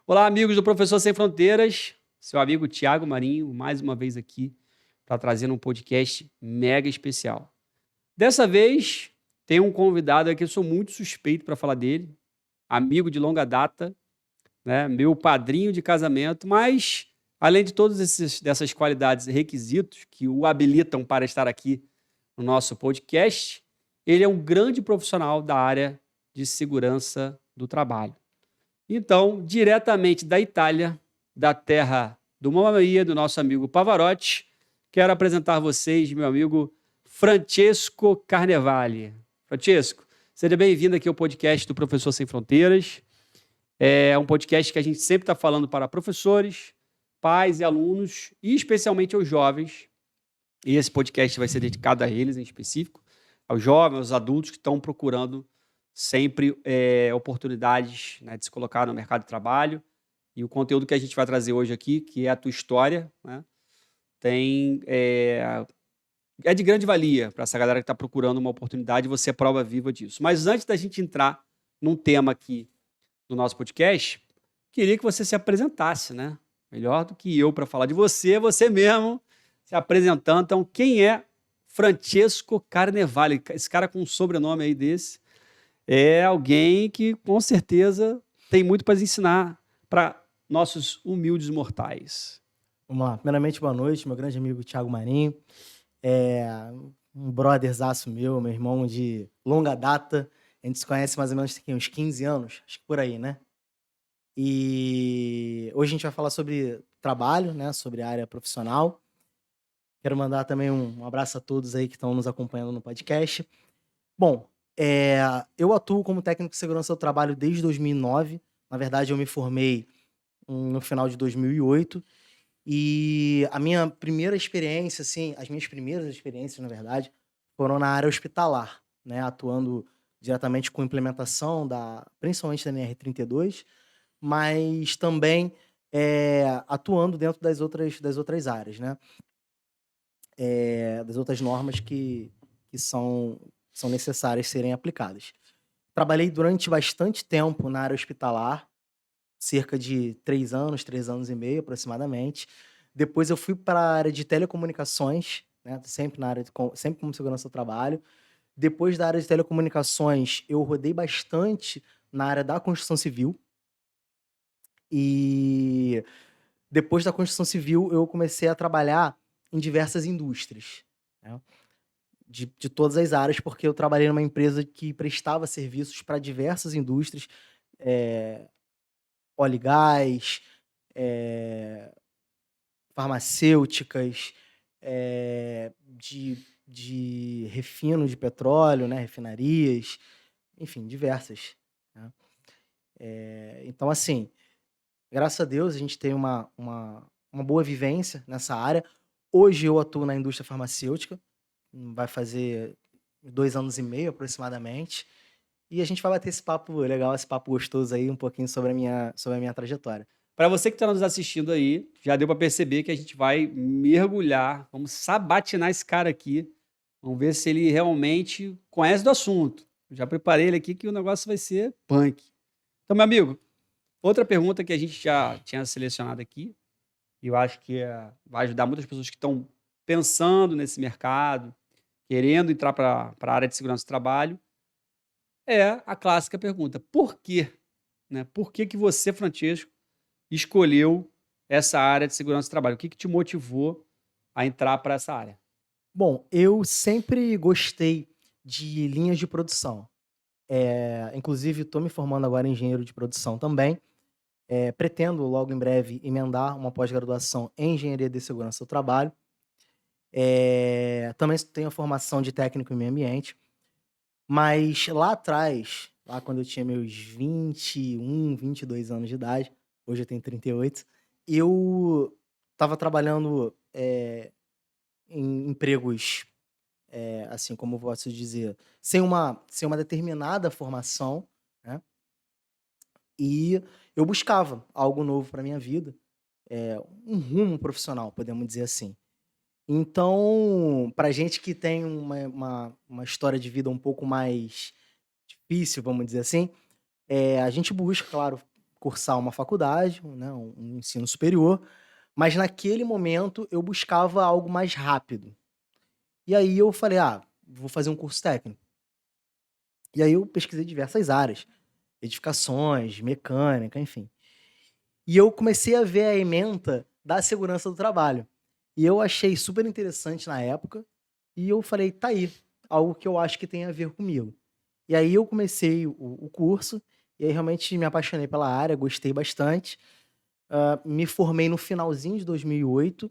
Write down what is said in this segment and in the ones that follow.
Olá, amigos do Professor Sem Fronteiras. Seu amigo Tiago Marinho, mais uma vez aqui para trazer um podcast mega especial. Dessa vez, tem um convidado aqui, eu sou muito suspeito para falar dele, amigo de longa data, né, meu padrinho de casamento, mas além de todas dessas qualidades e requisitos que o habilitam para estar aqui no nosso podcast, ele é um grande profissional da área de segurança do trabalho. Então, diretamente da Itália, da terra do Mamma Mia, do nosso amigo Pavarotti, quero apresentar a vocês meu amigo Francesco Carnevale. Francesco, seja bem-vindo aqui ao podcast do Professor Sem Fronteiras. É um podcast que a gente sempre está falando para professores, pais e alunos, e especialmente aos jovens. E esse podcast vai ser dedicado a eles em específico, aos jovens, aos adultos que estão procurando sempre oportunidades, né, de se colocar no mercado de trabalho. E o conteúdo que a gente vai trazer hoje aqui, que é a tua história, né, é de grande valia para essa galera que está procurando uma oportunidade, e você é prova viva disso. Mas antes da gente entrar num tema aqui do nosso podcast, queria que você se apresentasse, né? Melhor do que eu para falar de você, você mesmo se apresentando. Então, quem é Francesco Carnevale? Esse cara com um sobrenome aí desse é alguém que, com certeza, tem muito para ensinar para nossos humildes mortais. Vamos lá. Primeiramente, boa noite, meu grande amigo Tiago Marinho. É um brotherzaço meu irmão de longa data. A gente se conhece mais ou menos tem uns 15 anos, acho que por aí, né? E hoje a gente vai falar sobre trabalho, né? Sobre a área profissional. Quero mandar também um abraço a todos aí que estão nos acompanhando no podcast. Bom, eu atuo como técnico de segurança do trabalho desde 2009. Na verdade, eu me formei no final de 2008. E a minha primeira experiência, assim, as minhas primeiras experiências, na verdade, foram na área hospitalar, né, atuando diretamente com implementação principalmente da NR32, mas também atuando dentro das outras áreas, né, das outras normas que são necessárias serem aplicadas. Trabalhei durante bastante tempo na área hospitalar, cerca de 3 anos e meio aproximadamente. Depois eu fui para a área de telecomunicações, né, sempre na área sempre como segurança do trabalho. Depois da área de telecomunicações, eu rodei bastante na área da construção civil. E depois da construção civil, eu comecei a trabalhar em diversas indústrias, né, de todas as áreas, porque eu trabalhei numa empresa que prestava serviços para diversas indústrias, eh, óleo e gás, eh farmacêuticas, de refino de petróleo, né, refinarias, enfim, diversas, né. Então, assim, graças a Deus a gente tem uma boa vivência nessa área. Hoje eu atuo na indústria farmacêutica, vai fazer 2 anos e meio aproximadamente, e a gente vai bater esse papo legal, esse papo gostoso aí, um pouquinho sobre a minha trajetória. Para você que está nos assistindo aí, já deu para perceber que a gente vai mergulhar, vamos sabatinar esse cara aqui, vamos ver se ele realmente conhece do assunto. Já preparei ele aqui que o negócio vai ser punk. Então, meu amigo, outra pergunta que a gente já tinha selecionado aqui, e eu acho que vai ajudar muitas pessoas que estão pensando nesse mercado, querendo entrar para a área de segurança do trabalho, é a clássica pergunta: por quê? Né? Por que que você, Francesco, escolheu essa área de segurança do trabalho? O que que te motivou a entrar para essa área? Bom, eu sempre gostei de linhas de produção. Inclusive estou me formando agora em engenheiro de produção também. Pretendo logo em breve emendar uma pós-graduação em engenharia de segurança do trabalho. Também tenho a formação de técnico em meio ambiente, mas lá atrás, lá quando eu tinha meus 22 anos de idade, hoje eu tenho 38, eu estava trabalhando em empregos, assim, como eu posso dizer, sem uma determinada formação, né, e eu buscava algo novo para minha vida, um rumo profissional, podemos dizer assim. Então, pra gente que tem uma história de vida um pouco mais difícil, vamos dizer assim, a gente busca, claro, cursar uma faculdade, né, um ensino superior, mas naquele momento eu buscava algo mais rápido. E aí eu falei: "Ah, vou fazer um curso técnico". E aí eu pesquisei diversas áreas, edificações, mecânica, enfim. E eu comecei a ver a ementa da segurança do trabalho. E eu achei super interessante na época, e eu falei: "Tá aí, algo que eu acho que tem a ver comigo". E aí eu comecei o curso, e aí realmente me apaixonei pela área, gostei bastante. Me formei no finalzinho de 2008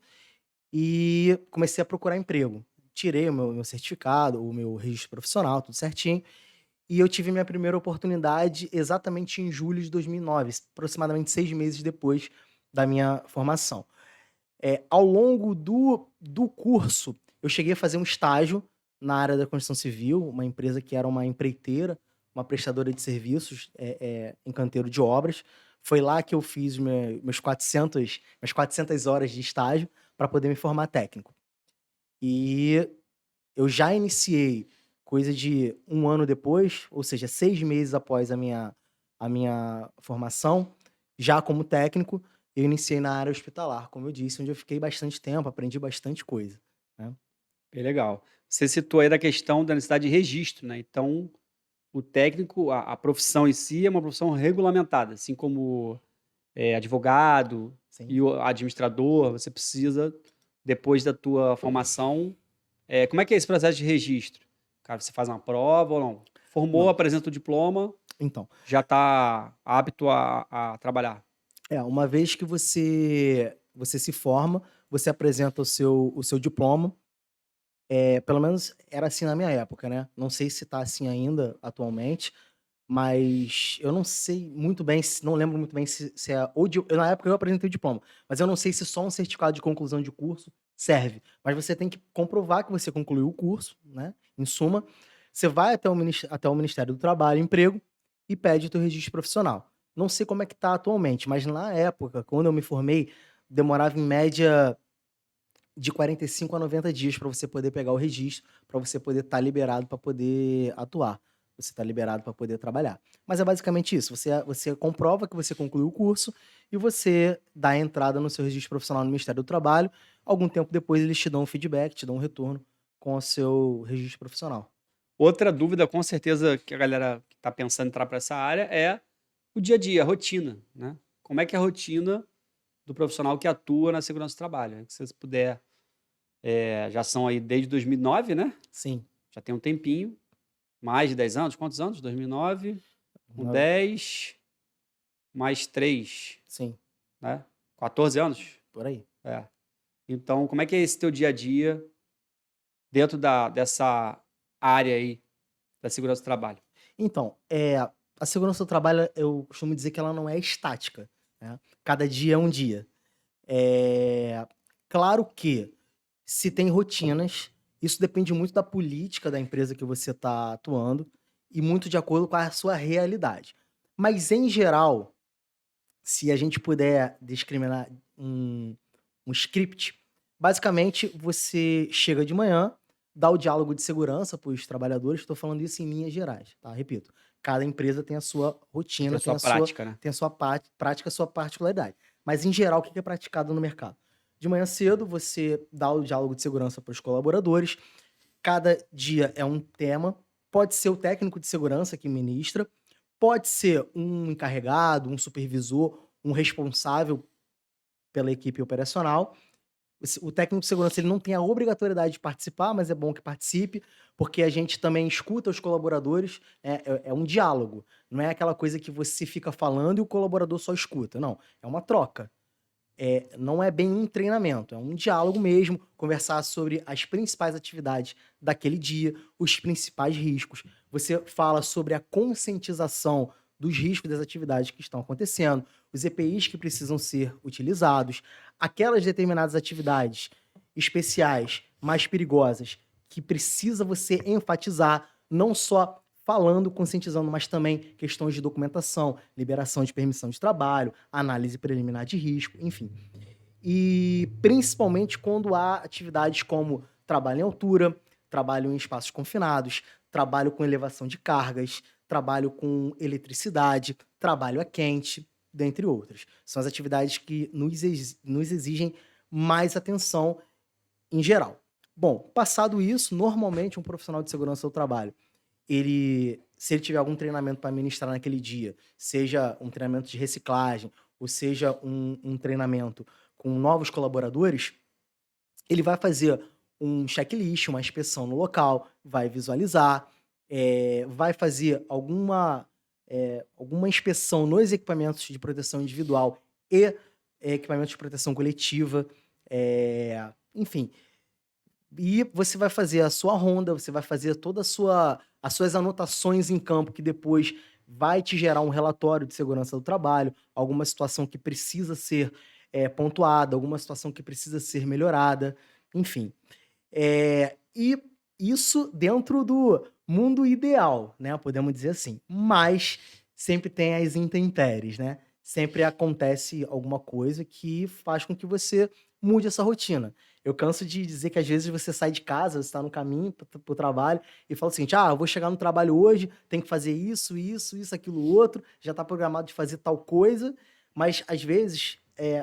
e comecei a procurar emprego. Tirei o meu certificado, o meu registro profissional, tudo certinho, e eu tive minha primeira oportunidade exatamente em julho de 2009, aproximadamente 6 meses depois da minha formação. Ao longo do curso, eu cheguei a fazer um estágio na área da construção civil, uma empresa que era uma empreiteira, uma prestadora de serviços, em canteiro de obras. Foi lá que eu fiz meus 400 horas de estágio para poder me formar técnico. E eu já iniciei coisa de um ano depois, ou seja, 6 meses após a minha formação, já como técnico, eu iniciei na área hospitalar, como eu disse, onde eu fiquei bastante tempo, aprendi bastante coisa, né. Bem legal. Você citou aí da questão da necessidade de registro, né? Então, o técnico, a profissão em si é uma profissão regulamentada, assim como advogado Sim. e o administrador, você precisa, depois da tua formação, como é que é esse processo de registro? Cara, você faz uma prova ou não? Formou, Não, apresenta o diploma, então, já está apto a trabalhar. uma vez que você se forma, você apresenta o seu diploma. Pelo menos era assim na minha época, né, não sei se tá assim ainda atualmente, mas eu não sei muito bem se não lembro muito bem se é ou di na época eu apresentei o diploma, mas eu não sei se só um certificado de conclusão de curso serve, mas você tem que comprovar que você concluiu o curso, né, em suma, você vai até o Ministério do Trabalho e Emprego e pede o teu registro profissional. Não sei como é que tá atualmente, mas na época, quando eu me formei, demorava em média de 45 a 90 dias para você poder pegar o registro, para você poder estar liberado para poder atuar. Você está liberado para poder trabalhar. Mas é basicamente isso, você comprova que você concluiu o curso e você dá a entrada no seu registro profissional no Ministério do Trabalho. Algum tempo depois eles te dão um feedback, te dão um retorno com o seu registro profissional. Outra dúvida, com certeza, que a galera que está pensando em entrar para essa área é o dia a dia, a rotina, né? Como é que é a rotina do profissional que atua na segurança do trabalho? Se você puder, já são aí desde 2009, né? Sim, Já tem um tempinho, mais de 10 anos. Quantos anos? 2009, com no 10, mais 3, sim, né? 14 anos? por aí. É. Então, como é que é esse teu dia a dia dentro dessa área aí da segurança do trabalho? Então, a segurança do trabalho, eu costumo dizer que ela não é estática, né, cada dia é um dia. Eh, Claro que se tem rotinas, isso depende muito da política da empresa que você está atuando e muito de acordo com a sua realidade. Mas em geral, se a gente puder discriminar um script, basicamente você chega de manhã, dá o diálogo de segurança para os trabalhadores, estou falando isso em linhas gerais, tá? Repito, cada empresa tem a sua Tem rotina, a sua prática, né? tem a sua prática, a sua particularidade. Mas em geral, o que é praticado no mercado? De manhã cedo, você dá o diálogo de segurança para os colaboradores, cada dia é um tema, pode ser o técnico de segurança que ministra, pode ser um encarregado, um supervisor, um responsável pela equipe operacional. O técnico de segurança ele não tem a obrigatoriedade de participar, mas é bom que participe, porque a gente também escuta os colaboradores, é um diálogo, não é aquela coisa que você fica falando e o colaborador só escuta, não, é uma troca. Não é bem um treinamento, é um diálogo mesmo, conversar sobre as principais atividades daquele dia, os principais riscos. Você fala sobre a conscientização dos riscos das atividades que estão acontecendo, os EPIs que precisam ser utilizados, aquelas determinadas atividades especiais, mais perigosas, que precisa você enfatizar, não só falando, conscientizando, mas também questões de documentação, liberação de permissão de trabalho, análise preliminar de risco, enfim. E principalmente quando há atividades como trabalho em altura, trabalho em espaços confinados, trabalho com elevação de cargas, trabalho com eletricidade, trabalho a quente. dentre outras. São as atividades que nos exigem mais atenção em geral. Bom, passado isso, normalmente um profissional de segurança do trabalho, se ele tiver algum treinamento para ministrar naquele dia, seja um treinamento de reciclagem, ou seja um treinamento com novos colaboradores, ele vai fazer um checklist, uma inspeção no local, vai visualizar, vai fazer alguma inspeção nos equipamentos de proteção individual e equipamentos de proteção coletiva, enfim. E você vai fazer a sua ronda, você vai fazer as suas anotações em campo, que depois vai te gerar um relatório de segurança do trabalho, alguma situação que precisa ser pontuada, alguma situação que precisa ser melhorada, enfim. E isso dentro do mundo ideal, né? Podemos dizer assim. Mas sempre tem as intempéries, né? Sempre acontece alguma coisa que faz com que você mude essa rotina. Eu canso de dizer que às vezes você sai de casa, você está no caminho para o trabalho e fala o seguinte: eu vou chegar no trabalho hoje, tem que fazer isso, aquilo, outro, já está programado de fazer tal coisa, mas às vezes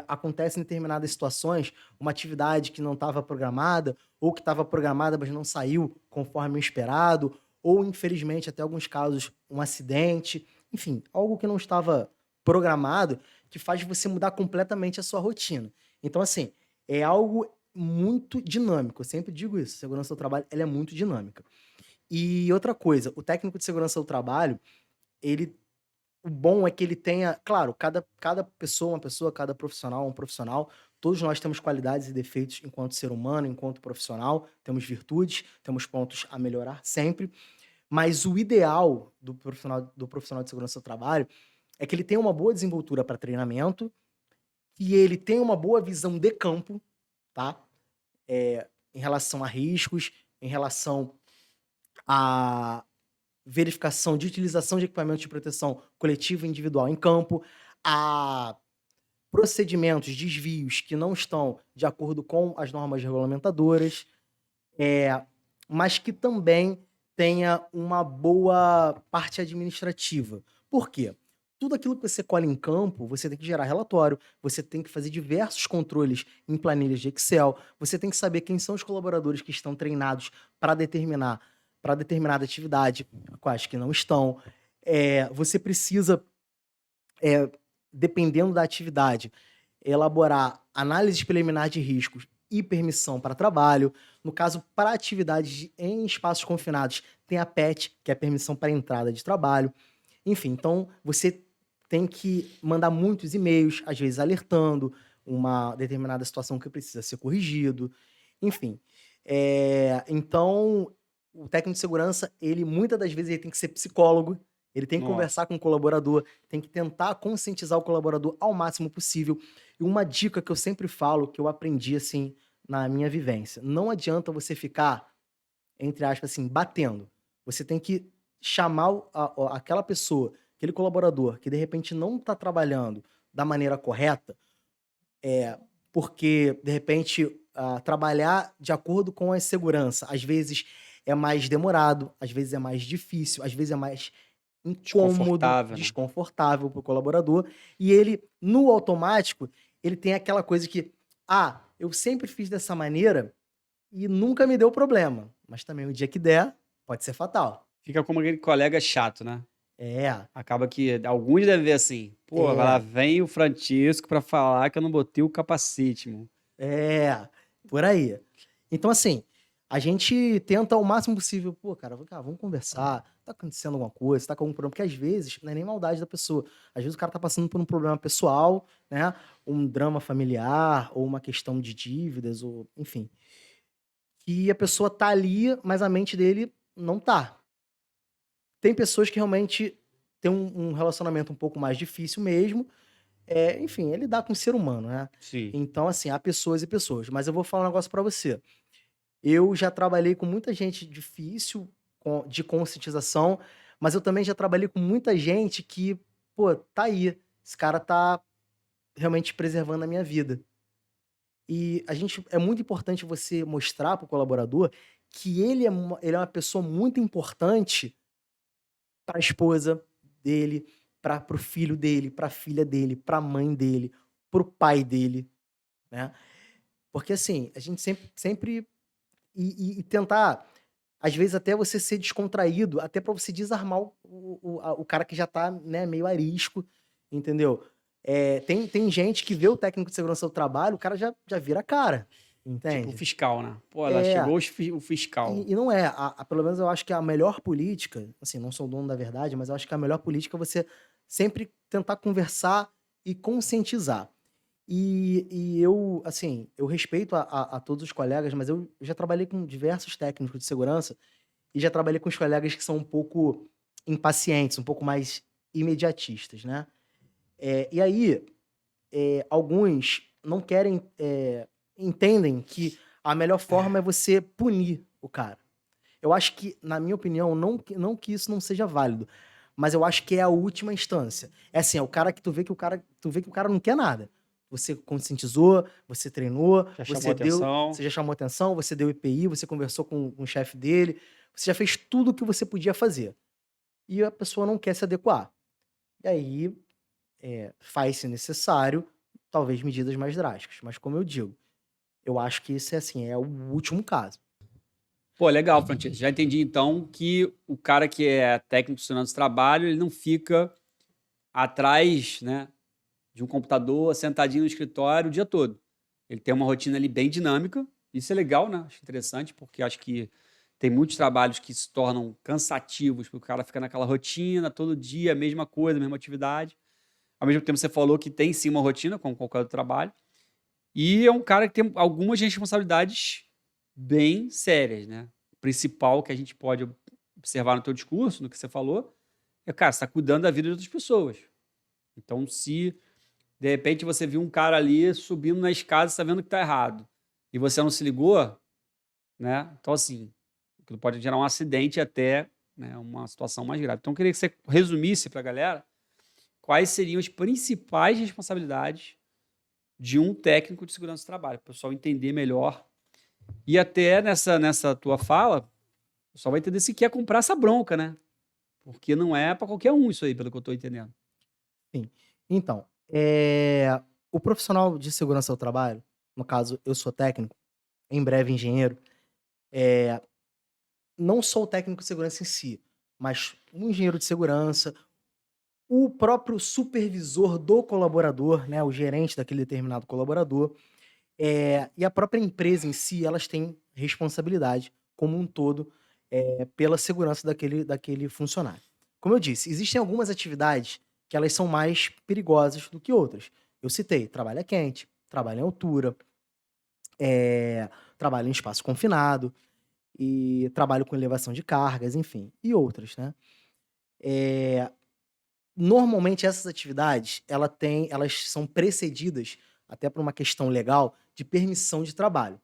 acontece em determinadas situações uma atividade que não estava programada, ou que estava programada, mas não saiu conforme o esperado, ou infelizmente, até alguns casos, um acidente, enfim, algo que não estava programado, que faz você mudar completamente a sua rotina. Então, assim, é algo muito dinâmico. Eu sempre digo isso, segurança do trabalho, ela é muito dinâmica. E outra coisa, o técnico de segurança do trabalho, o bom é que ele tenha, claro, cada pessoa, uma pessoa, cada profissional, um profissional, todos nós temos qualidades e defeitos enquanto ser humano, enquanto profissional, temos virtudes, temos pontos a melhorar sempre, mas o ideal do profissional de segurança do trabalho é que ele tenha uma boa desenvoltura para treinamento, que ele tenha uma boa visão de campo, tá? Em relação a riscos, em relação a verificação de utilização de equipamentos de proteção coletiva e individual em campo, a procedimentos, desvios que não estão de acordo com as normas regulamentadoras, mas que também tenha uma boa parte administrativa. Por quê? Tudo aquilo que você colhe em campo, você tem que gerar relatório, você tem que fazer diversos controles em planilhas de Excel, você tem que saber quem são os colaboradores que estão treinados para determinada atividade, quais que não estão. Você precisa, dependendo da atividade, elaborar análise preliminar de riscos e permissão para trabalho. No caso, para atividades em espaços confinados, tem a PET, que é a permissão para entrada de trabalho. Enfim, então você tem que mandar muitos e-mails, às vezes alertando uma determinada situação que precisa ser corrigido. Enfim, então o técnico de segurança, ele muitas das vezes ele tem que ser psicólogo, ele tem que Nossa. conversar com o colaborador, tem que tentar conscientizar o colaborador ao máximo possível. E uma dica que eu sempre falo, que eu aprendi assim na minha vivência: não adianta você ficar, entre aspas, assim, batendo. Você tem que chamar aquela pessoa, aquele colaborador que de repente não está trabalhando da maneira correta, porque de repente trabalhar de acordo com a segurança às vezes é mais demorado, às vezes é mais difícil, às vezes é mais incômodo, Desconfortável, né? desconfortável para o colaborador, e ele, no automático, ele tem aquela coisa que, eu sempre fiz dessa maneira e nunca me deu problema, mas também o dia que der, pode ser fatal. Fica como aquele colega chato, né? É, Acaba que alguns devem ver assim, pô, lá é, vem o Francisco pra falar que eu não botei o capacete, mano. por aí. Então, assim, a gente tenta ao máximo possível, pô, cara, vamos conversar, tá acontecendo alguma coisa, tá com algum problema, porque às vezes não é nem maldade da pessoa, às vezes o cara tá passando por um problema pessoal, né, um drama familiar, ou uma questão de dívidas, ou enfim, que a pessoa tá ali, mas a mente dele não tá. Tem pessoas que realmente têm um relacionamento um pouco mais difícil mesmo, enfim, é lidar com o ser humano, né. Sim. Então, assim, há pessoas e pessoas, mas eu vou falar um negócio pra você. Eu já trabalhei com muita gente difícil de conscientização, mas eu também já trabalhei com muita gente que, pô, tá aí, esse cara tá realmente preservando a minha vida. E é muito importante você mostrar para o colaborador que ele é uma pessoa muito importante para a esposa dele, para o filho dele, para a filha dele, para a mãe dele, para o pai dele, né? Porque assim, a gente sempre e tentar, às vezes até você ser descontraído, até para você desarmar o cara que já tá, né, meio arisco, entendeu? Tem gente que vê o técnico de segurança do trabalho, o cara já vira a cara, Tipo o entende? fiscal, né? Pô, lá É, chegou o fiscal. e não é, pelo menos eu acho que a melhor política, assim, não sou dono da verdade, mas eu acho que a melhor política é você sempre tentar conversar e conscientizar. E eu, assim, eu respeito a todos os colegas, mas eu já trabalhei com diversos técnicos de segurança e já trabalhei com os colegas que são um pouco impacientes, um pouco mais imediatistas, né? E aí, alguns não querem, entendem que a melhor forma é você punir o cara. Eu acho que, na minha opinião, não que isso não seja válido, mas eu acho que é a última instância. É assim, é o cara que tu vê que o cara não quer nada. Você conscientizou, você treinou, Já chamou atenção. você já chamou atenção, você deu EPI, você conversou com o chefe dele, você já fez tudo o que você podia fazer. E a pessoa não quer se adequar. E aí, faz-se necessário, talvez, medidas mais drásticas. Mas como eu digo, eu acho que isso é assim, é o último caso. Pô, legal, Francesco. Já entendi então que o cara que é técnico de segurança do trabalho, ele não fica atrás, né, de um computador, sentadinho no escritório o dia todo. Ele tem uma rotina ali bem dinâmica. Isso é legal, né? Acho interessante, porque acho que tem muitos trabalhos que se tornam cansativos, porque o cara fica naquela rotina, todo dia, a mesma coisa, a mesma atividade. Ao mesmo tempo, você falou que tem sim uma rotina, como qualquer outro trabalho. E é um cara que tem algumas responsabilidades bem sérias, né? O principal que a gente pode observar no teu discurso, no que você falou, é, cara, você está cuidando da vida de outras pessoas. Então, se de repente você viu um cara ali subindo na escada e está vendo que está errado, e você não se ligou, né? Então, assim, aquilo pode gerar um acidente até, né, uma situação mais grave. Então, eu queria que você resumisse para a galera quais seriam as principais responsabilidades de um técnico de segurança do trabalho, para o pessoal entender melhor. E até nessa tua fala, o pessoal vai entender se quer comprar essa bronca, né? Porque não é para qualquer um isso aí, pelo que eu estou entendendo. Sim. Então, o profissional de segurança do trabalho, no caso, eu sou técnico, em breve engenheiro, eh, não sou o técnico de segurança em si, mas um engenheiro de segurança, o próprio supervisor do colaborador, né, o gerente daquele determinado colaborador, e a própria empresa em si, elas têm responsabilidade como um todo, pela segurança daquele funcionário. Como eu disse, existem algumas atividades que elas são mais perigosas do que outras. Eu citei, trabalho quente, trabalho em altura, trabalho em espaço confinado e trabalho com elevação de cargas, enfim, e outras, né. Eh, Normalmente essas atividades, elas são precedidas, até por uma questão legal, de permissão de trabalho.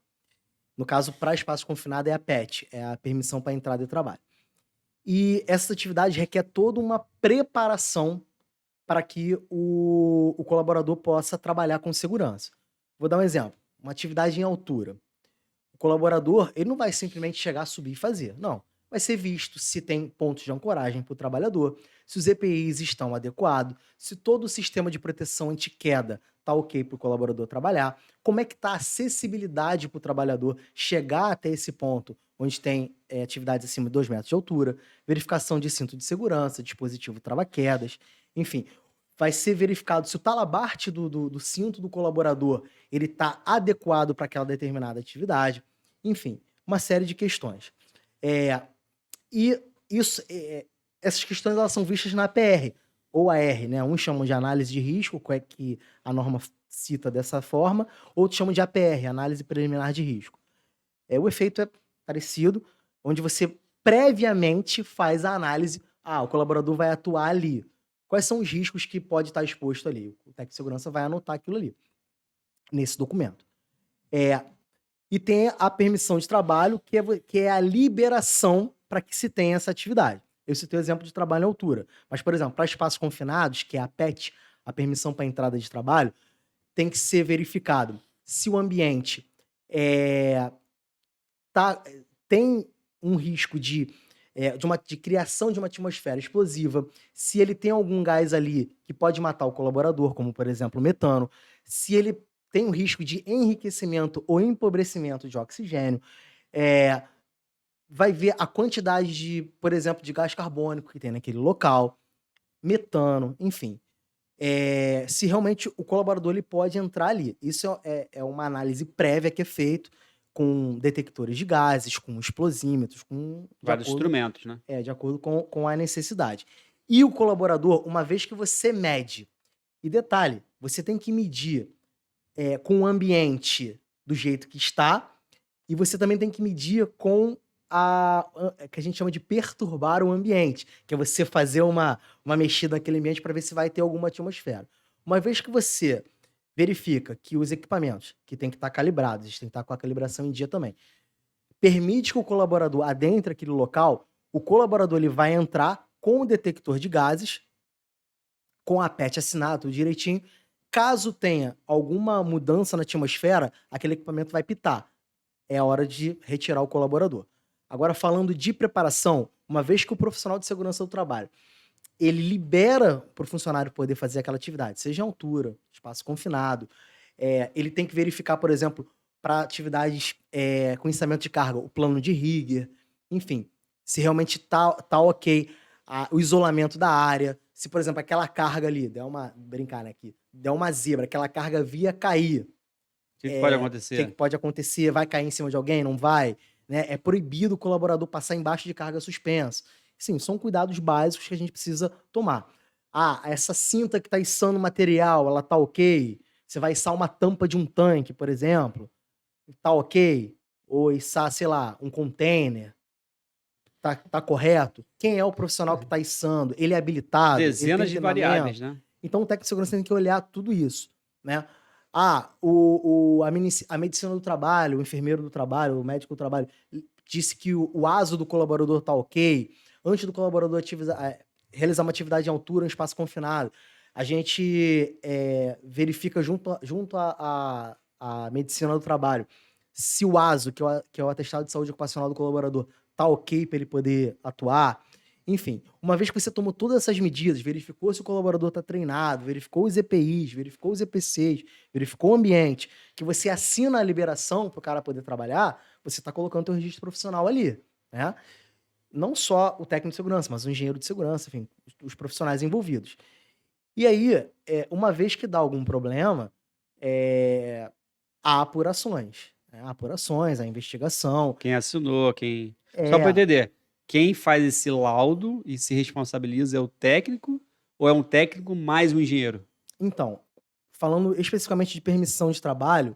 No caso, para espaço confinado é a PET, é a permissão para entrada e trabalho. E essa atividade requer toda uma preparação para que o colaborador possa trabalhar com segurança. Vou dar um exemplo, uma atividade em altura. O colaborador, ele não vai simplesmente chegar, subir e fazer, não. Vai ser visto se tem pontos de ancoragem para o trabalhador, se os EPIs estão adequados, se todo o sistema de proteção anti-queda está ok para o colaborador trabalhar, como é que está a acessibilidade para o trabalhador chegar até esse ponto, onde tem atividades acima de 2 metros de altura, verificação de cinto de segurança, dispositivo trava-quedas, enfim. Vai ser verificado se o talabarte do cinto do colaborador ele está adequado para aquela determinada atividade, enfim, uma série de questões. Eh, e isso, essas questões elas são vistas na APR ou AR, né? Uns chamam de análise de risco, que a norma cita dessa forma, outros chamam de APR, análise preliminar de risco. O efeito é parecido, onde você previamente faz a análise, o colaborador vai atuar ali. Quais são os riscos que pode estar exposto ali? O técnico de segurança vai anotar aquilo ali, nesse documento. É, e tem a permissão de trabalho, que é a liberação para que se tenha essa atividade. Eu citei o exemplo de trabalho em altura, mas, por exemplo, para espaços confinados, que é a PET, a permissão para entrada de trabalho, tem que ser verificado se o ambiente tá, tem um risco de de criação de uma atmosfera explosiva, se ele tem algum gás ali que pode matar o colaborador, como por exemplo o metano, se ele tem o risco de enriquecimento ou empobrecimento de oxigênio, é, vai ver a quantidade de, por exemplo, de gás carbônico que tem naquele local, metano, enfim. Se realmente o colaborador ele pode entrar ali. Isso é uma análise prévia que é feito com detectores de gases, com explosímetros, Vários instrumentos, né? de acordo com a necessidade. E o colaborador, uma vez que você mede, e detalhe, você tem que medir com o ambiente do jeito que está, e você também tem que medir com que a gente chama de perturbar o ambiente, que é você fazer uma mexida naquele ambiente para ver se vai ter alguma atmosfera. Uma vez que você verifica que os equipamentos, que tem que estar calibrados, eles têm que estar com a calibração em dia também, permite que o colaborador adentre aquele local, o colaborador ele vai entrar com o detector de gases, com a PET assinado tudo direitinho. Caso tenha alguma mudança na atmosfera, aquele equipamento vai pitar. É a hora de retirar o colaborador. Agora, falando de preparação, uma vez que o profissional de segurança do trabalho ele libera para o funcionário poder fazer aquela atividade, seja em altura, espaço confinado, ele tem que verificar, por exemplo, para atividades com içamento de carga, o plano de rigger, enfim, se realmente tá ok o isolamento da área, se, por exemplo, aquela carga ali, brincar né, aqui, der uma zebra, aquela carga via cair, O que pode o que acontecer? pode acontecer? Vai cair em cima de alguém? Não vai? Né? É proibido o colaborador passar embaixo de carga suspensa. Sim, são cuidados básicos que a gente precisa tomar. Essa cinta que está içando material, ela tá ok? Você vai içar uma tampa de um tanque, por exemplo, tá ok? Ou içar, sei lá, um container, tá correto? Quem é o profissional que está içando? Ele é habilitado? Ele tem Dezenas de treinamento? variáveis, né? Então o técnico de segurança tem que olhar tudo isso, né? A medicina do trabalho, o enfermeiro do trabalho, o médico do trabalho, disse que o ASO do colaborador tá ok. Antes do colaborador realizar uma atividade em altura, em espaço confinado, a gente verifica junto à medicina do trabalho se o ASO, que é o atestado de saúde ocupacional do colaborador, tá ok para ele poder atuar. Enfim, uma vez que você tomou todas essas medidas, verificou se o colaborador está treinado, verificou os EPIs, verificou os EPCs, verificou o ambiente, que você assina a liberação para o cara poder trabalhar, você está colocando o seu registro profissional ali, né? Não só o técnico de segurança, mas o engenheiro de segurança, enfim, os profissionais envolvidos. E aí, uma vez que dá algum problema, há apurações, né? Há apurações, há investigação. Quem assinou, quem... Só para entender, quem faz esse laudo e se responsabiliza é o técnico ou é um técnico mais um engenheiro? Então, falando especificamente de permissão de trabalho,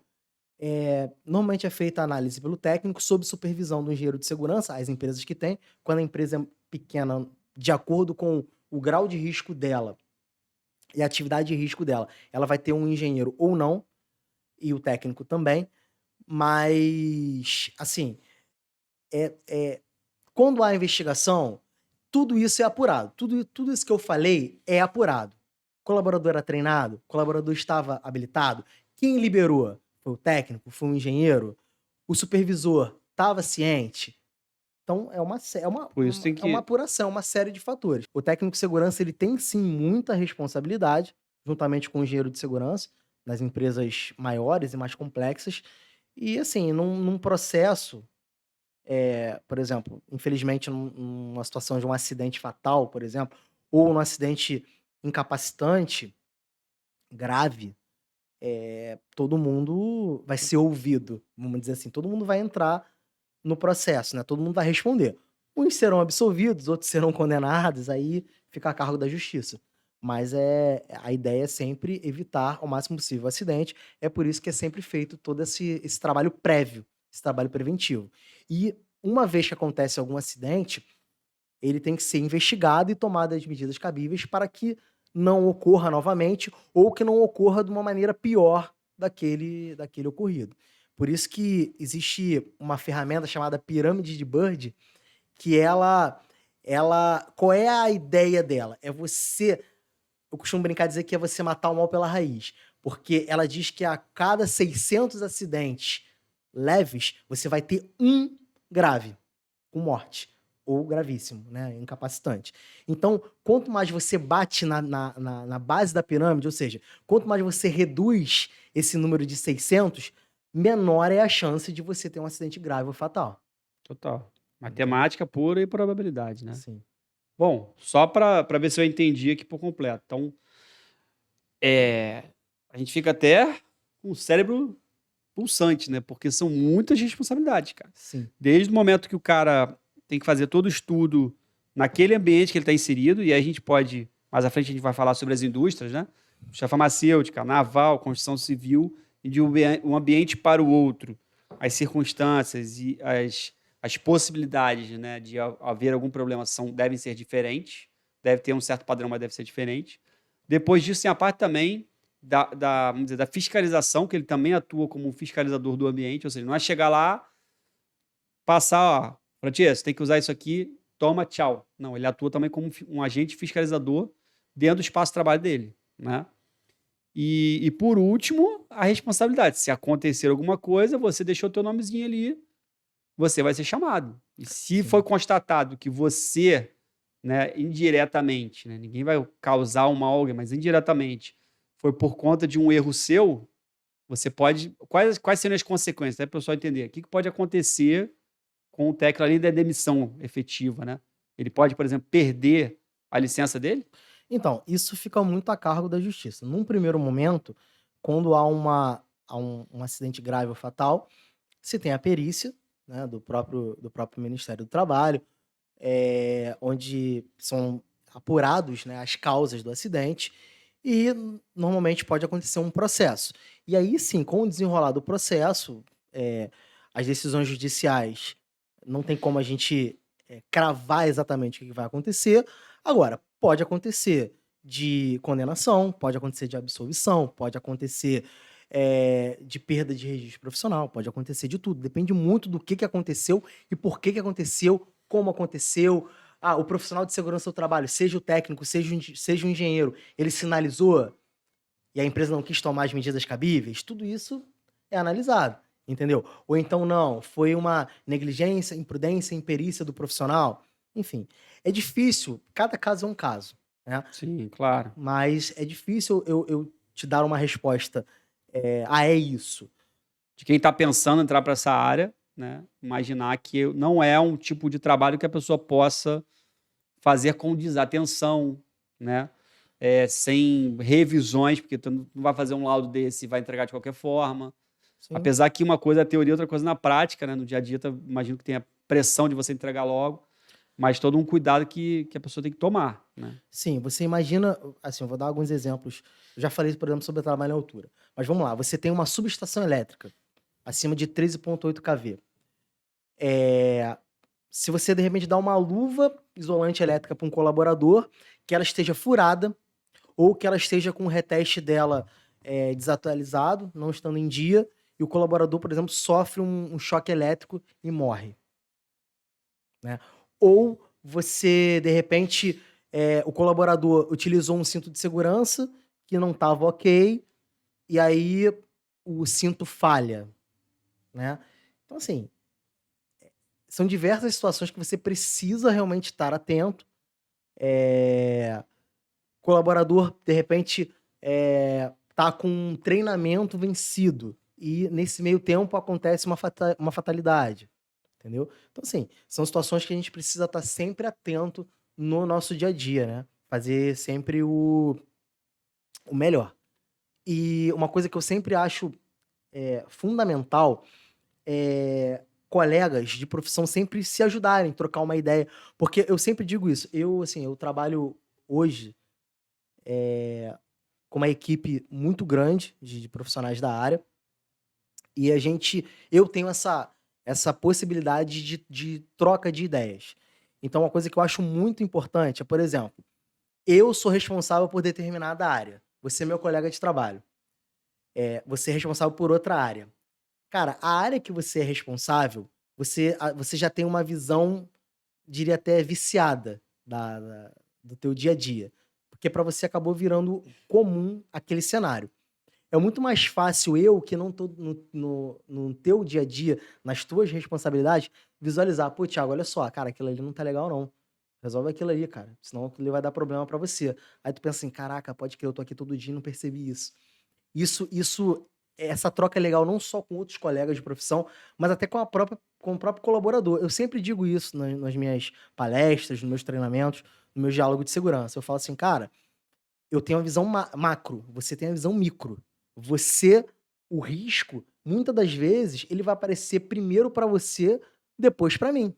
normalmente é feita a análise pelo técnico sob supervisão do engenheiro de segurança, as empresas que têm, quando a empresa é pequena, de acordo com o grau de risco dela e a atividade de risco dela, ela vai ter um engenheiro ou não, e o técnico também, mas, assim, quando há investigação, tudo isso é apurado. Tudo isso que eu falei é apurado. O colaborador era treinado? O colaborador estava habilitado? Quem liberou? Foi o técnico? Foi o engenheiro? O supervisor estava ciente? Então, Por isso tem é uma que... apuração, uma série de fatores. O técnico de segurança ele tem, sim, muita responsabilidade, juntamente com o engenheiro de segurança, nas empresas maiores e mais complexas. E, assim, num processo por exemplo, infelizmente, numa situação de um acidente fatal, por exemplo, ou um acidente incapacitante grave, todo mundo vai ser ouvido, vamos dizer assim, todo mundo vai entrar no processo, né? Todo mundo vai responder. Uns serão absolvidos, outros serão condenados, aí fica a cargo da justiça. Mas a ideia é sempre evitar ao máximo possível o acidente. É por isso que é sempre feito todo esse trabalho prévio, esse trabalho preventivo. E uma vez que acontece algum acidente, ele tem que ser investigado e tomadas as medidas cabíveis para que não ocorra novamente ou que não ocorra de uma maneira pior daquele ocorrido. Por isso que existe uma ferramenta chamada pirâmide de Bird, que qual é a ideia dela? Eu costumo brincar dizer que é você matar o mal pela raiz, porque ela diz que a cada 600 acidentes leves, você vai ter um grave, com morte. ou gravíssimo, né? Incapacitante. Então, quanto mais você bate na base da pirâmide, ou seja, quanto mais você reduz esse número de 600, menor é a chance de você ter um acidente grave ou fatal. Total. Entende? Matemática pura e probabilidade, né? Sim. Bom, só para ver se eu entendi aqui por completo. Então, a gente fica até com o cérebro pulsante, né? Porque são muitas responsabilidades, cara. Sim. Desde o momento que o cara tem que fazer todo o estudo naquele ambiente que ele está inserido, e aí a gente pode, mais à frente a gente vai falar sobre as indústrias, né? Indústria farmacêutica, naval, construção civil, e de um ambiente para o outro, as circunstâncias e as possibilidades, né, de haver algum problema devem ser diferentes, deve ter um certo padrão, mas deve ser diferente. Depois disso, tem a parte também vamos dizer, da fiscalização, que ele também atua como um fiscalizador do ambiente, ou seja, não é chegar lá, passar, ó, Francesco, tem que usar isso aqui, toma, tchau. Não, ele atua também como um agente fiscalizador dentro do espaço de trabalho dele, né? E por último, a responsabilidade. Se acontecer alguma coisa, você deixou teu nomezinho ali, você vai ser chamado. E se Sim. foi constatado que você, né, indiretamente, né, ninguém vai causar um mal a alguém, mas indiretamente, foi por conta de um erro seu, você pode. Quais seriam as consequências? Para o pessoal entender. O que pode acontecer com o técnico além da demissão efetiva, né? Ele pode, por exemplo, perder a licença dele? Então, isso fica muito a cargo da justiça. Num primeiro momento, quando há um acidente grave ou fatal, se tem a perícia, né, do próprio Ministério do Trabalho, onde são apurados, né, as causas do acidente e normalmente pode acontecer um processo. E aí sim, com o desenrolar do processo, as decisões judiciais não tem como a gente cravar exatamente o que vai acontecer. Agora, pode acontecer de condenação, pode acontecer de absolvição, pode acontecer de perda de registro profissional, pode acontecer de tudo. Depende muito do que aconteceu e por que aconteceu, como aconteceu. Ah, o profissional de segurança do trabalho, seja o técnico, seja o engenheiro, ele sinalizou e a empresa não quis tomar as medidas cabíveis, tudo isso é analisado, entendeu? Ou então não, foi uma negligência, imprudência, imperícia do profissional. Enfim, é difícil, cada caso é um caso, né? Sim, claro. Mas é difícil eu te dar uma resposta, é isso. De quem está pensando em entrar para essa área, né? Imaginar que não é um tipo de trabalho que a pessoa possa fazer com desatenção, né? Sem revisões, porque tu não vai fazer um laudo desse e vai entregar de qualquer forma. Sim, Apesar que uma coisa é a teoria, outra coisa é na prática, né? No dia a dia, imagino que tenha pressão de você entregar logo, mas todo um cuidado que a pessoa tem que tomar, né? sim, você imagina, assim, eu vou dar alguns exemplos. Eu já falei, por exemplo, sobre trabalho em altura. Mas vamos lá, você tem uma subestação elétrica acima de 13,8 kV. Se você de repente dá uma luva isolante elétrica para um colaborador, que ela esteja furada ou que ela esteja com o reteste dela desatualizado, não estando em dia, e o colaborador, por exemplo, sofre um choque elétrico e morre, né? Ou você, de repente, o colaborador utilizou um cinto de segurança que não estava ok, e aí o cinto falha, né? Então, assim, são diversas situações que você precisa realmente estar atento. Colaborador, de repente, tá com um treinamento vencido e nesse meio tempo acontece uma fatalidade, entendeu? Então, assim, são situações que a gente precisa estar sempre atento no nosso dia a dia, né? Fazer sempre o melhor. E uma coisa que eu sempre acho fundamental colegas de profissão sempre se ajudarem, trocar uma ideia. Porque eu sempre digo isso. Eu trabalho hoje com uma equipe muito grande de profissionais da área. E eu tenho essa possibilidade de troca de ideias. Então, uma coisa que eu acho muito importante é, por exemplo, eu sou responsável por determinada área. Você é meu colega de trabalho. Você é responsável por outra área. Cara, a área que você é responsável, você já tem uma visão, diria até viciada do teu dia a dia. Porque para você acabou virando comum aquele cenário. É muito mais fácil eu, que não tô no teu dia a dia, nas tuas responsabilidades, visualizar. Pô, Thiago, olha só, cara, aquilo ali não tá legal, não. Resolve aquilo ali, cara. Senão aquilo ali vai dar problema pra você. Aí tu pensa assim, caraca, pode crer, eu tô aqui todo dia e não percebi isso. Essa troca é legal não só com outros colegas de profissão, mas até com o próprio colaborador. Eu sempre digo isso nas minhas palestras, nos meus treinamentos, no meu diálogo de segurança. Eu falo assim, cara, eu tenho a visão macro, você tem a visão micro. Você, o risco, muitas das vezes, ele vai aparecer primeiro para você, depois para mim.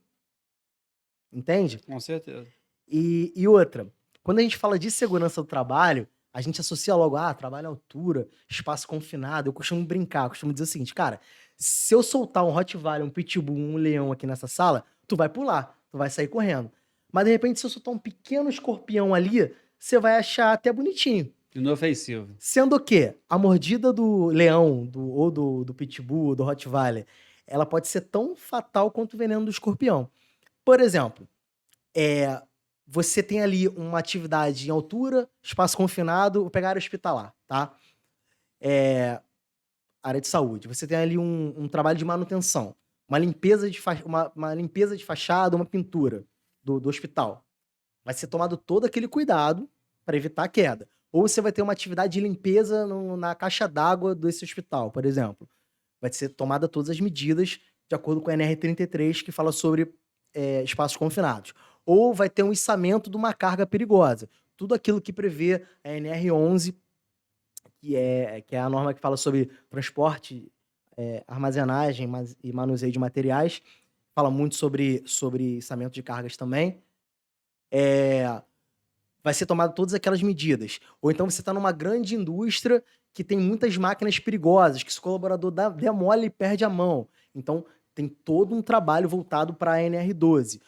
Entende? Com certeza. E outra, quando a gente fala de segurança do trabalho, a gente associa logo, trabalho à altura, espaço confinado. Eu costumo brincar, eu costumo dizer o seguinte, cara, se eu soltar um Rottweiler, um Pitbull, um leão aqui nessa sala, tu vai pular, tu vai sair correndo. Mas de repente, se eu soltar um pequeno escorpião ali, você vai achar até bonitinho. Inofensivo. Sendo que a mordida do leão, ou do Pitbull, ou do Rottweiler, ela pode ser tão fatal quanto o veneno do escorpião. Por exemplo, você tem ali uma atividade em altura, espaço confinado, vou pegar área hospitalar, tá? Área de saúde. Você tem ali um trabalho de manutenção, uma limpeza de fachada, uma pintura do hospital. Vai ser tomado todo aquele cuidado para evitar a queda. Ou você vai ter uma atividade de limpeza na caixa d'água desse hospital, por exemplo. Vai ser tomada todas as medidas de acordo com a NR33, que fala sobre espaços confinados. Ou vai ter um içamento de uma carga perigosa. Tudo aquilo que prevê a NR11, que é a norma que fala sobre transporte, armazenagem e manuseio de materiais. Fala muito sobre içamento de cargas também. Vai ser tomado todas aquelas medidas. Ou então você está numa grande indústria que tem muitas máquinas perigosas, que se o colaborador der mole, ele perde a mão. Então, tem todo um trabalho voltado para a NR12.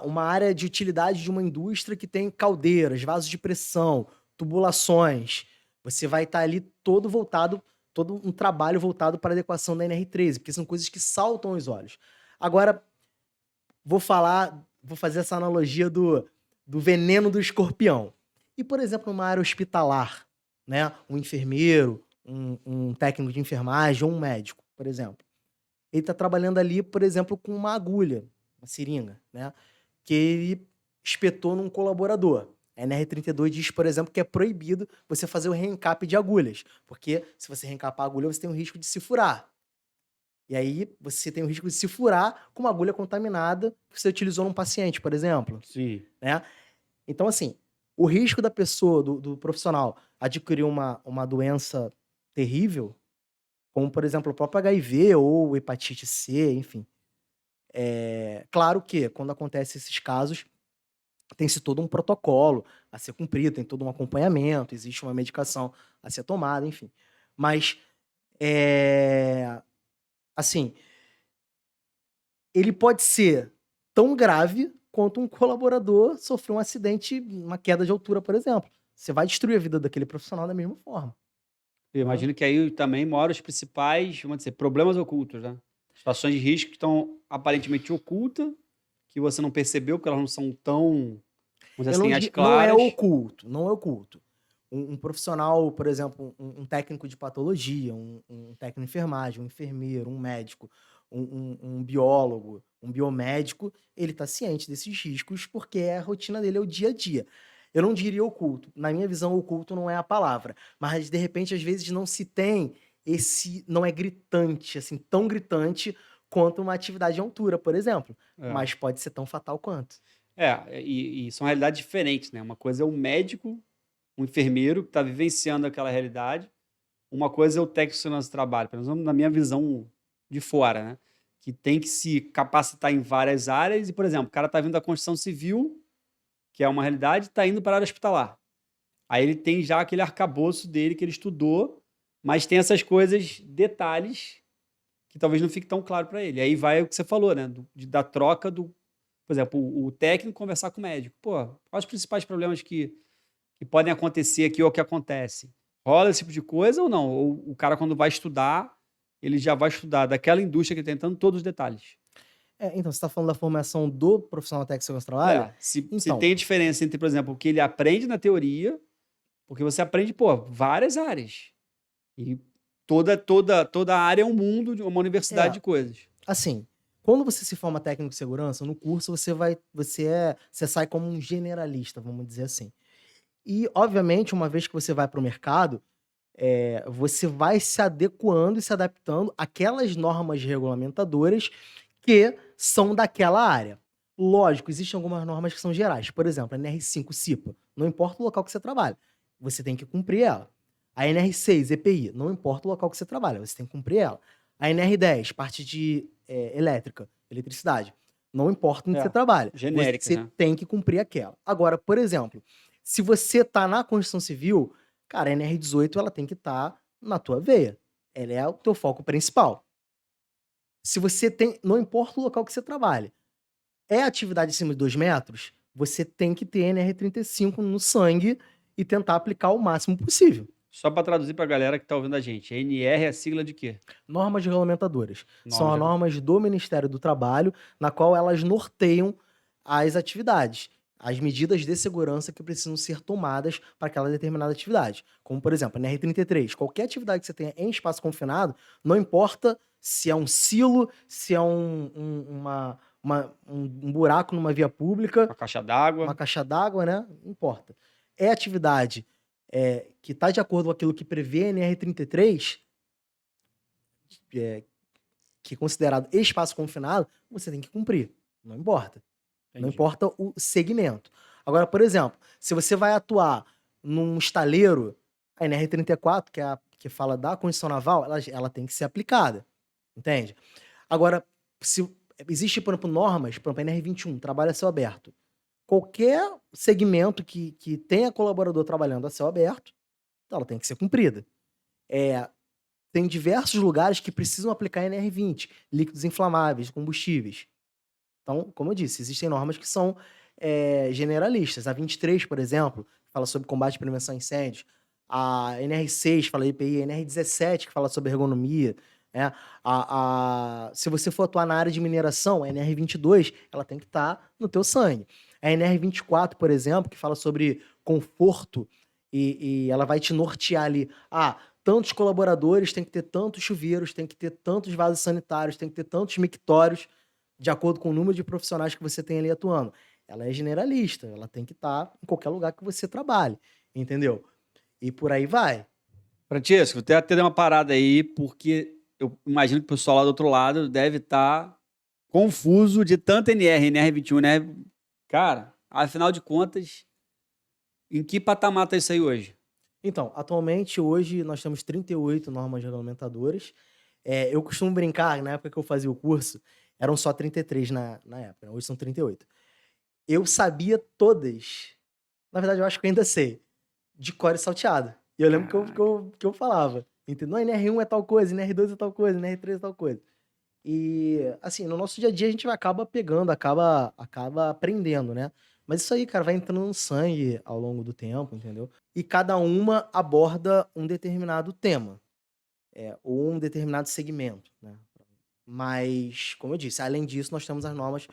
Uma área de utilidade de uma indústria que tem caldeiras, vasos de pressão, tubulações. Você vai estar ali todo um trabalho voltado para a adequação da NR13, porque são coisas que saltam aos olhos. Agora, vou fazer essa analogia do veneno do escorpião. E, por exemplo, numa área hospitalar, né? Um enfermeiro, um técnico de enfermagem ou um médico, por exemplo. Ele está trabalhando ali, por exemplo, com uma agulha, uma seringa, né? Que ele espetou num colaborador. A NR32 diz, por exemplo, que é proibido você fazer o reencape de agulhas, porque se você reencapar a agulha, você tem o risco de se furar. E aí você tem o risco de se furar com uma agulha contaminada que você utilizou num paciente, por exemplo. Sim. Né? Então, assim, o risco da pessoa, do profissional, adquirir uma doença terrível, como, por exemplo, o próprio HIV ou hepatite C, enfim. Claro que, quando acontecem esses casos, tem-se todo um protocolo a ser cumprido, tem todo um acompanhamento, existe uma medicação a ser tomada, enfim. Mas, assim, ele pode ser tão grave quanto um colaborador sofrer um acidente, uma queda de altura, por exemplo. Você vai destruir a vida daquele profissional da mesma forma. Eu imagino que aí também moram os principais, vamos dizer, problemas ocultos, né? Situações de risco que estão aparentemente ocultas, que você não percebeu, porque elas não são tão, vamos dizer assim, as Não é claras. oculto, não é oculto. Um profissional, por exemplo, um técnico de patologia, um técnico de enfermagem, um enfermeiro, um médico, um biólogo, um biomédico, ele está ciente desses riscos porque a rotina dele, é o dia a dia. Eu não diria oculto. Na minha visão, oculto não é a palavra. Mas, de repente, às vezes não se tem não é gritante, assim, tão gritante quanto uma atividade de altura, por exemplo. Mas pode ser tão fatal quanto. E são realidades diferentes, né? Uma coisa é o médico, um enfermeiro que está vivenciando aquela realidade. Uma coisa é o técnico de segurança do trabalho, pelo menos na minha visão de fora, né? Que tem que se capacitar em várias áreas e, por exemplo, o cara está vindo da construção civil, que é uma realidade, está indo para a área hospitalar. Aí ele tem já aquele arcabouço dele que ele estudou, mas tem essas coisas, detalhes, que talvez não fique tão claro para ele. Aí vai o que você falou, né? Da troca do... Por exemplo, o técnico conversar com o médico. Pô, quais os principais problemas que podem acontecer aqui ou que acontecem? Rola esse tipo de coisa ou não? Ou o cara, quando vai estudar, ele já vai estudar daquela indústria que ele está tentando todos os detalhes? Então, você está falando da formação do profissional técnico de segurança do trabalho? Se Então, tem diferença entre, por exemplo, o que ele aprende na teoria, porque você aprende, pô, várias áreas. E toda a área é um mundo, uma universidade de coisas. Assim, quando você se forma técnico de segurança, no curso você sai como um generalista, vamos dizer assim. E, obviamente, uma vez que você vai para o mercado, você vai se adequando e se adaptando àquelas normas regulamentadoras que são daquela área. Lógico, existem algumas normas que são gerais. Por exemplo, a NR5 CIPA, não importa o local que você trabalha, você tem que cumprir ela. A NR6 EPI, não importa o local que você trabalha, você tem que cumprir ela. A NR10, parte de elétrica, eletricidade, não importa onde você trabalha, Genérica, você né? tem que cumprir aquela. Agora, por exemplo, se você está na construção civil, cara, a NR18 ela tem que estar na tua veia. Ela é o teu foco principal. Se você tem, não importa o local que você trabalha, é atividade acima de 2 metros, você tem que ter NR35 no sangue e tentar aplicar o máximo possível. Só para traduzir para a galera que está ouvindo a gente, NR é a sigla de quê? Normas regulamentadoras. São as Normas. normas do Ministério do Trabalho, na qual elas norteiam as atividades, as medidas de segurança que precisam ser tomadas para aquela determinada atividade. Como, por exemplo, a NR33. Qualquer atividade que você tenha em espaço confinado, não importa se é um silo, se é um buraco numa via pública, Uma caixa d'água. uma caixa d'água, né? Não importa. É atividade que está de acordo com aquilo que prevê a NR33, que é considerado espaço confinado, você tem que cumprir. Não importa. Não Entendi. importa o segmento. Agora, por exemplo, se você vai atuar num estaleiro, a NR34, que fala da construção naval, ela tem que ser aplicada. Entende? Agora, se existe, por exemplo, normas, por exemplo, a NR21, trabalho a céu aberto. Qualquer segmento que tenha colaborador trabalhando a céu aberto, ela tem que ser cumprida. Tem diversos lugares que precisam aplicar NR20, líquidos inflamáveis, combustíveis. Então, como eu disse, existem normas que são generalistas. A 23, por exemplo, fala sobre combate e prevenção a incêndios. A NR6 fala EPI, a NR17 que fala sobre ergonomia. Né? Se você for atuar na área de mineração, a NR22 ela tem que estar no teu sangue. A NR24, por exemplo, que fala sobre conforto e ela vai te nortear ali. Tantos colaboradores, tem que ter tantos chuveiros, tem que ter tantos vasos sanitários, tem que ter tantos mictórios, de acordo com o número de profissionais que você tem ali atuando. Ela é generalista, ela tem que estar em qualquer lugar que você trabalhe, entendeu? E por aí vai. Francisco, vou até dar uma parada aí, porque eu imagino que o pessoal lá do outro lado deve estar confuso de tanto NR, NR21, né? Cara, afinal de contas, em que patamar tá isso aí hoje? Então, atualmente, hoje, nós temos 38 normas regulamentadoras. Eu costumo brincar, na época que eu fazia o curso, eram só 33 na época, né? Hoje são 38. Eu sabia todas. Na verdade, eu acho que eu ainda sei. De cor e salteado. E eu lembro que eu falava. Entendeu? NR1 é tal coisa, NR2 é tal coisa, NR3 é tal coisa. E, assim, no nosso dia a dia a gente acaba pegando, acaba aprendendo, né? Mas isso aí, cara, vai entrando no sangue ao longo do tempo, entendeu? E cada uma aborda um determinado tema, ou um determinado segmento, né? Mas, como eu disse, além disso, nós temos as normas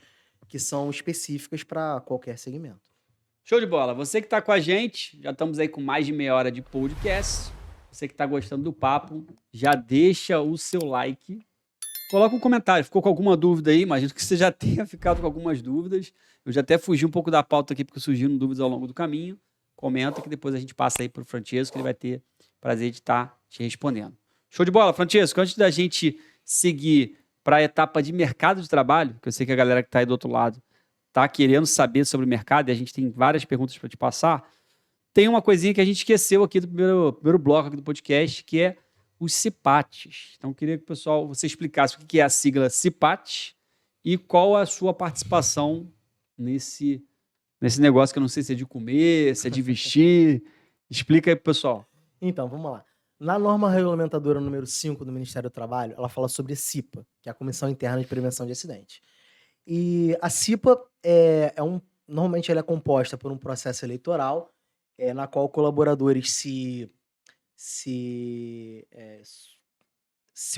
que são específicas para qualquer segmento. Show de bola. Você que está com a gente, já estamos aí com mais de meia hora de podcast. Você que está gostando do papo, já deixa o seu like. Coloca um comentário. Ficou com alguma dúvida aí? Imagino que você já tenha ficado com algumas dúvidas. Eu já até fugi um pouco da pauta aqui, porque surgiram dúvidas ao longo do caminho. Comenta que depois a gente passa aí para o Francesco, que ele vai ter prazer de estar te respondendo. Show de bola, Francesco. Antes da gente seguir para a etapa de mercado de trabalho, que eu sei que a galera que está aí do outro lado está querendo saber sobre o mercado e a gente tem várias perguntas para te passar, tem uma coisinha que a gente esqueceu aqui do primeiro bloco aqui do podcast, que é os CIPATs. Então, eu queria que você explicasse o que é a sigla CIPAT e qual a sua participação nesse negócio que eu não sei se é de comer, se é de vestir. Explica aí pro pessoal. Então, vamos lá. Na norma regulamentadora número 5 do Ministério do Trabalho, ela fala sobre CIPA, que é a Comissão Interna de Prevenção de Acidentes. E a CIPA normalmente ela é composta por um processo eleitoral, na qual colaboradores se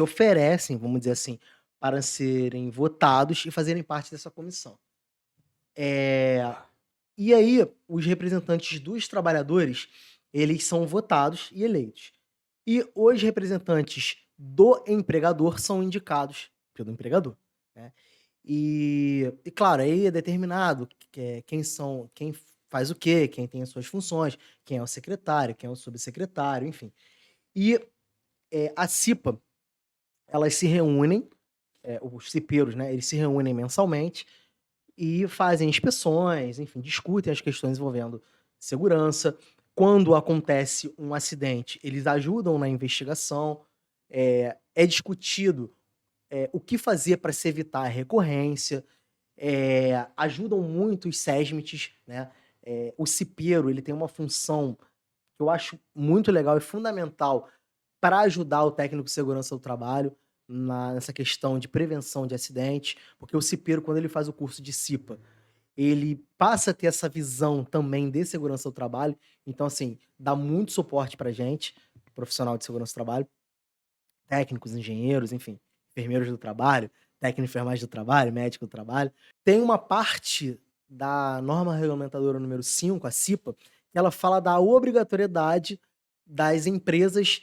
oferecem, vamos dizer assim, para serem votados e fazerem parte dessa comissão. E aí, os representantes dos trabalhadores, eles são votados e eleitos. E os representantes do empregador são indicados pelo empregador, né. E claro, aí é determinado quem faz o quê, quem tem as suas funções, quem é o secretário, quem é o subsecretário, enfim. E, a CIPA, elas se reúnem, os cipeiros, né, eles se reúnem mensalmente e fazem inspeções, enfim, discutem as questões envolvendo segurança. Quando acontece um acidente, eles ajudam na investigação, é discutido, o que fazer para se evitar a recorrência, ajudam muito os SESMITs, né. O cipeiro, ele tem uma função que eu acho muito legal e fundamental para ajudar o técnico de segurança do trabalho nessa questão de prevenção de acidentes, porque o cipeiro, quando ele faz o curso de CIPA, ele passa a ter essa visão também de segurança do trabalho, então assim, dá muito suporte pra gente, profissional de segurança do trabalho, técnicos, engenheiros, enfim, enfermeiros do trabalho, técnico de enfermagem do trabalho, médico do trabalho. Tem uma parte da norma regulamentadora número 5, a CIPA, que ela fala da obrigatoriedade das empresas,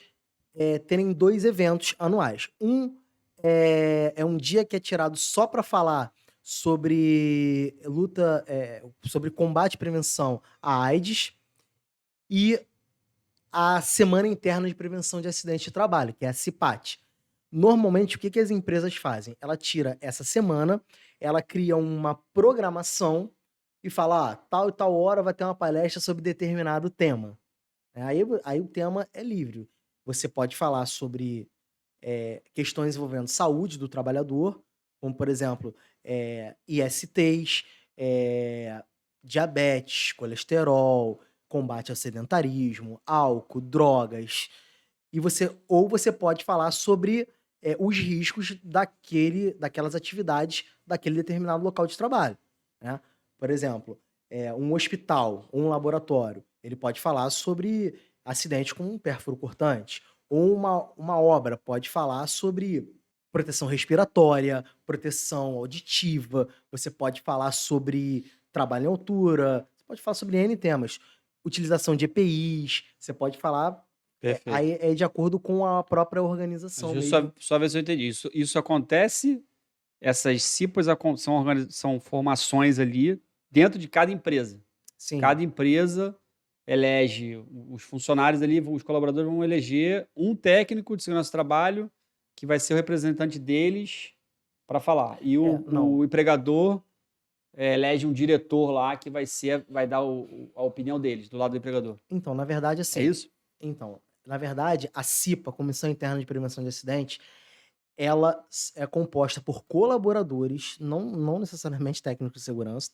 terem 2 eventos anuais. Um, é um dia que é tirado só para falar sobre combate e prevenção à AIDS, e a Semana Interna de Prevenção de Acidentes de Trabalho, que é a CIPAT. Normalmente, o que que as empresas fazem? Ela tira essa semana, ela cria uma programação e fala: tal e tal hora vai ter uma palestra sobre determinado tema. Aí o tema é livre. Você pode falar sobre, questões envolvendo saúde do trabalhador, como, por exemplo, ISTs, diabetes, colesterol, combate ao sedentarismo, álcool, drogas. Você pode falar sobre, os riscos daquelas atividades daquele determinado local de trabalho, né. Por exemplo, um hospital ou um laboratório, ele pode falar sobre acidente com um pérfuro cortante, ou uma obra pode falar sobre proteção respiratória, proteção auditiva, você pode falar sobre trabalho em altura, você pode falar sobre N temas. Utilização de EPIs, você pode falar, Perfeito. aí é de acordo com a própria Mas organização deixa eu mesmo. só ver se eu entendi. Isso acontece, essas CIPAs são formações ali dentro de cada empresa. Sim, Cada empresa elege os funcionários ali, os colaboradores vão eleger um técnico de segurança do trabalho que vai ser o representante deles para falar. E não. o empregador elege um diretor lá que vai dar a opinião deles, do lado do empregador. Então, na verdade, É assim, isso? a CIPA, Comissão Interna de Prevenção de Acidentes, ela é composta por colaboradores, não necessariamente técnicos de segurança,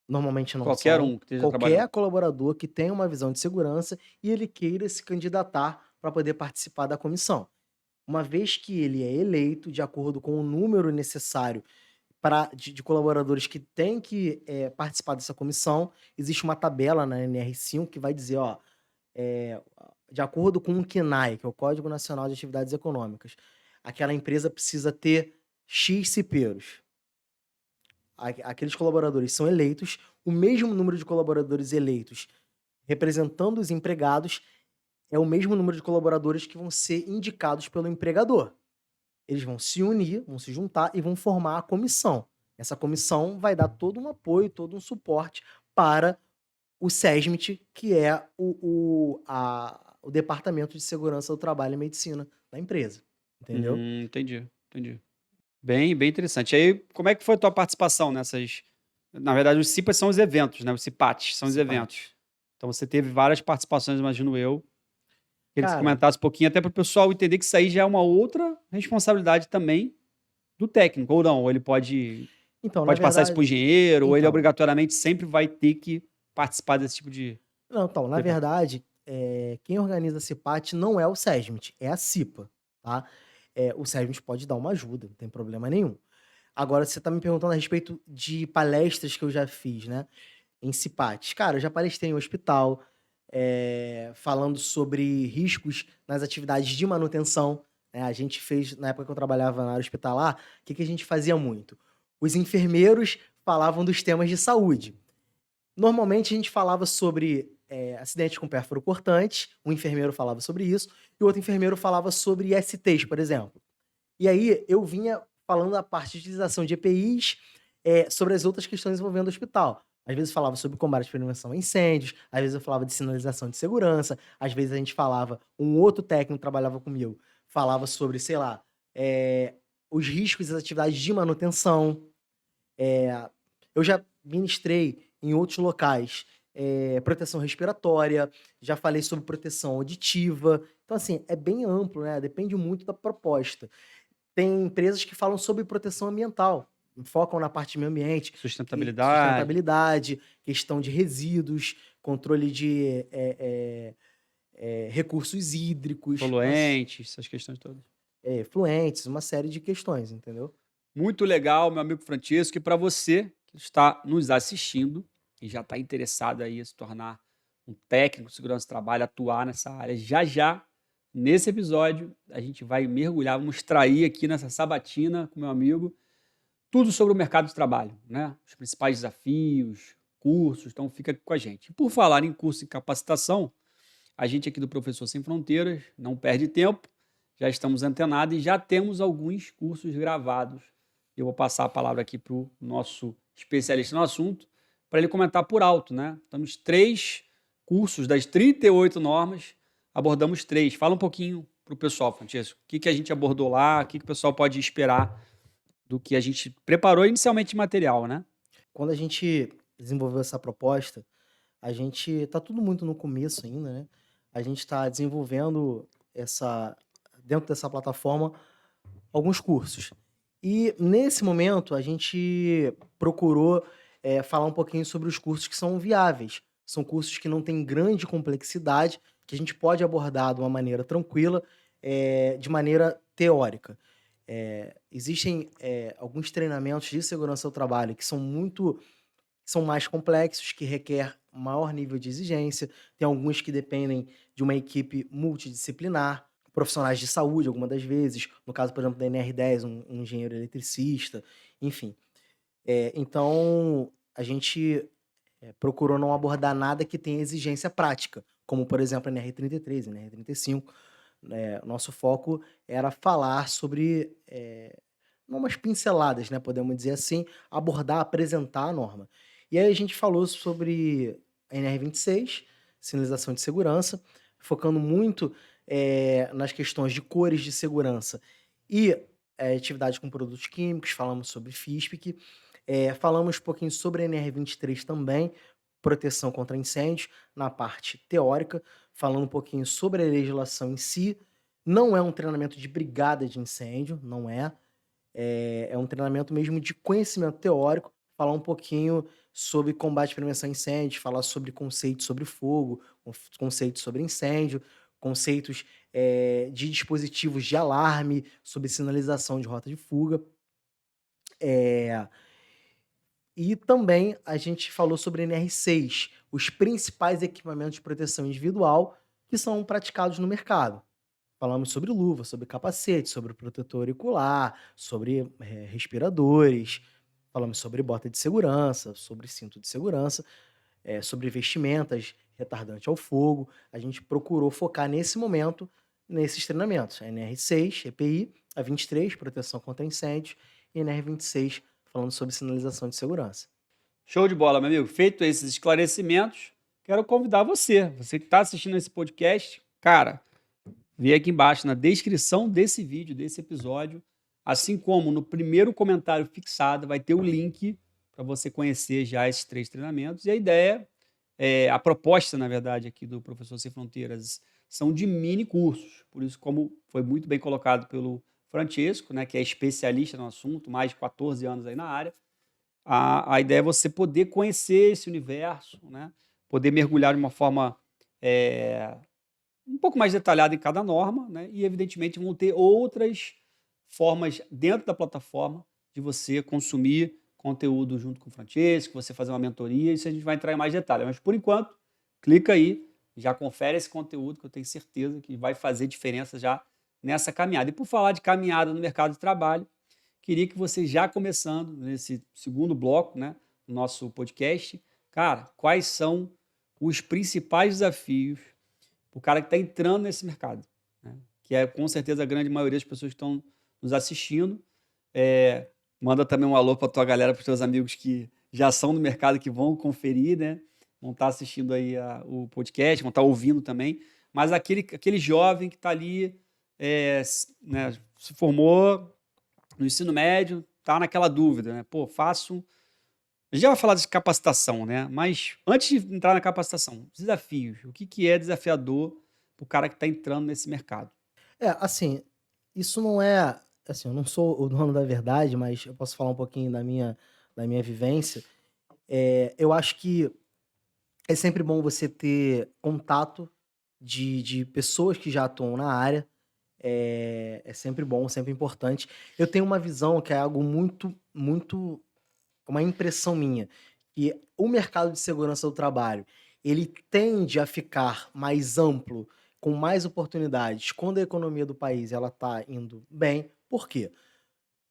normalmente não Qualquer são. um que esteja Qualquer trabalhando. colaborador que tenha uma visão de segurança e ele queira se candidatar para poder participar da comissão. Uma vez que ele é eleito de acordo com o número necessário de colaboradores que têm que, participar dessa comissão, existe uma tabela na NR5 que vai dizer, ó, eh, de acordo com o CNAE, que é o Código Nacional de Atividades Econômicas, aquela empresa precisa ter X cipeiros. Aqueles colaboradores são eleitos, o mesmo número de colaboradores eleitos representando os empregados é o mesmo número de colaboradores que vão ser indicados pelo empregador. Eles vão se unir, vão se juntar e vão formar a comissão. Essa comissão vai dar todo um apoio, todo um suporte para o SESMIT, que é o Departamento de Segurança do Trabalho e Medicina da empresa, entendeu? Entendi, entendi. Bem, bem interessante. Aí, como é que foi a tua participação nessas? Na verdade, os CIPAs são os eventos, né? Os CIPATs são os CIPAT. eventos. Então você teve várias participações, imagino eu. Queria que você Cara, comentasse um pouquinho, até para o pessoal entender que isso aí já é uma outra responsabilidade também do técnico, ou não, ou ele então, na pode passar isso para o verdade engenheiro, ou ele então obrigatoriamente sempre vai ter que participar desse tipo de não, então, na evento. verdade, quem organiza a CIPAT não é o SESMIT, é a CIPA, tá? O SESMIT pode dar uma ajuda, não tem problema nenhum. Agora você tá me perguntando a respeito de palestras que eu já fiz, né, em CIPATs. Cara, eu já palestrei em hospital, falando sobre riscos nas atividades de manutenção, né, a gente fez na época que eu trabalhava na área hospitalar, o que que a gente fazia muito? Os enfermeiros falavam dos temas de saúde. Normalmente a gente falava sobre, acidente com pérfuro cortante, o enfermeiro falava sobre isso, e o outro enfermeiro falava sobre ISTs, por exemplo. E aí eu vinha falando a parte de utilização de EPIs, sobre as outras questões envolvendo o hospital. Às vezes falava sobre combate e prevenção a incêndios, às vezes eu falava de sinalização de segurança, às vezes a gente falava, um outro técnico que trabalhava comigo, falava sobre, sei lá, os riscos das atividades de manutenção. Eh, eu já ministrei em outros locais, proteção respiratória, já falei sobre proteção auditiva. Então, assim, é bem amplo, né, depende muito da proposta. Tem empresas que falam sobre proteção ambiental, focam na parte de meio ambiente, Sustentabilidade, sustentabilidade, questão de resíduos, controle de, recursos hídricos, então poluentes, essas questões todas. efluentes, uma série de questões, entendeu? Muito legal, meu amigo Francisco. E para você que está nos assistindo e já está interessado aí em se tornar um técnico de segurança do trabalho, atuar nessa área, já já, nesse episódio, a gente vai mergulhar, vamos extrair aqui nessa sabatina com meu amigo tudo sobre o mercado de trabalho, né? Os principais desafios, cursos, então fica aqui com a gente. E por falar em curso e capacitação, a gente aqui do Professor Sem Fronteiras não perde tempo, já estamos antenados e já temos alguns cursos gravados. Eu vou passar a palavra aqui para o nosso especialista no assunto, para ele comentar por alto, né? Temos 3 cursos das 38 normas, abordamos 3. Fala um pouquinho para o pessoal, Francisco, o que a gente abordou lá, o que o pessoal pode esperar do que a gente preparou inicialmente de material, né? Quando a gente desenvolveu essa proposta, a gente tá tudo muito no começo ainda, né? A gente está desenvolvendo essa dentro dessa plataforma alguns cursos. E nesse momento a gente procurou falar um pouquinho sobre os cursos que são viáveis. São cursos que não têm grande complexidade, que a gente pode abordar de uma maneira tranquila, de maneira teórica. Existem alguns treinamentos de segurança do trabalho que são mais complexos, que requer maior nível de exigência. Tem alguns que dependem de uma equipe multidisciplinar, profissionais de saúde, algumas das vezes. No caso, por exemplo, da NR10, um engenheiro eletricista, enfim. Então, a gente procurou não abordar nada que tenha exigência prática, como, por exemplo, a NR33, a NR35. Nosso foco era falar sobre umas pinceladas, né, podemos dizer assim, abordar, apresentar a norma. E aí a gente falou sobre a NR26, sinalização de segurança, focando muito nas questões de cores de segurança e atividade com produtos químicos, falamos sobre FISPIC, falamos um pouquinho sobre a NR23 também, proteção contra incêndios, na parte teórica, falando um pouquinho sobre a legislação em si. Não é um treinamento de brigada de incêndio, não é. É um treinamento mesmo de conhecimento teórico, falar um pouquinho sobre combate e prevenção a incêndios, falar sobre conceitos sobre fogo, conceitos sobre incêndio, conceitos de dispositivos de alarme, sobre sinalização de rota de fuga. E também a gente falou sobre NR6, os principais equipamentos de proteção individual que são praticados no mercado. Falamos sobre luva, sobre capacete, sobre protetor auricular, sobre respiradores, falamos sobre bota de segurança, sobre cinto de segurança, sobre vestimentas retardante ao fogo. A gente procurou focar nesse momento, nesses treinamentos. A NR6, EPI, a 23, proteção contra incêndios, e a NR26, falando sobre sinalização de segurança. Show de bola, meu amigo. Feito esses esclarecimentos, quero convidar você que está assistindo esse podcast, cara, vê aqui embaixo na descrição desse vídeo, desse episódio, assim como no primeiro comentário fixado, vai ter o link para você conhecer já esses 3 treinamentos. E a ideia, a proposta, na verdade, aqui do Professor Sem Fronteiras, são de mini cursos. Por isso, como foi muito bem colocado pelo Francesco, né, que é especialista no assunto, mais de 14 anos aí na área, a ideia é você poder conhecer esse universo, né, poder mergulhar de uma forma um pouco mais detalhada em cada norma, né? E evidentemente vão ter outras formas dentro da plataforma de você consumir conteúdo junto com o Francesco, você fazer uma mentoria, isso a gente vai entrar em mais detalhes. Mas por enquanto, clica aí, já confere esse conteúdo que eu tenho certeza que vai fazer diferença já nessa caminhada. E por falar de caminhada no mercado de trabalho, queria que você já começando nesse segundo bloco, né, do nosso podcast, cara, quais são os principais desafios o cara que está entrando nesse mercado? né? Que é com certeza a grande maioria das pessoas que estão nos assistindo. É, manda também um alô para tua galera, para os teus amigos que já são do mercado, que vão conferir, né? Vão estar assistindo aí o podcast, vão estar ouvindo também. Mas aquele jovem que está ali, né, se formou no ensino médio, está naquela dúvida, né? Pô, faço. A gente já vai falar de capacitação, né? Mas antes de entrar na capacitação, desafios. O que é desafiador para o cara que está entrando nesse mercado? Assim, isso não é. Assim, eu não sou o dono da verdade, mas eu posso falar um pouquinho da minha vivência. Eu acho que é sempre bom você ter contato de pessoas que já atuam na área. É sempre bom, sempre importante. Eu tenho uma visão que é algo muito, muito, uma impressão minha, que o mercado de segurança do trabalho, ele tende a ficar mais amplo, com mais oportunidades, quando a economia do país ela está indo bem. Por quê?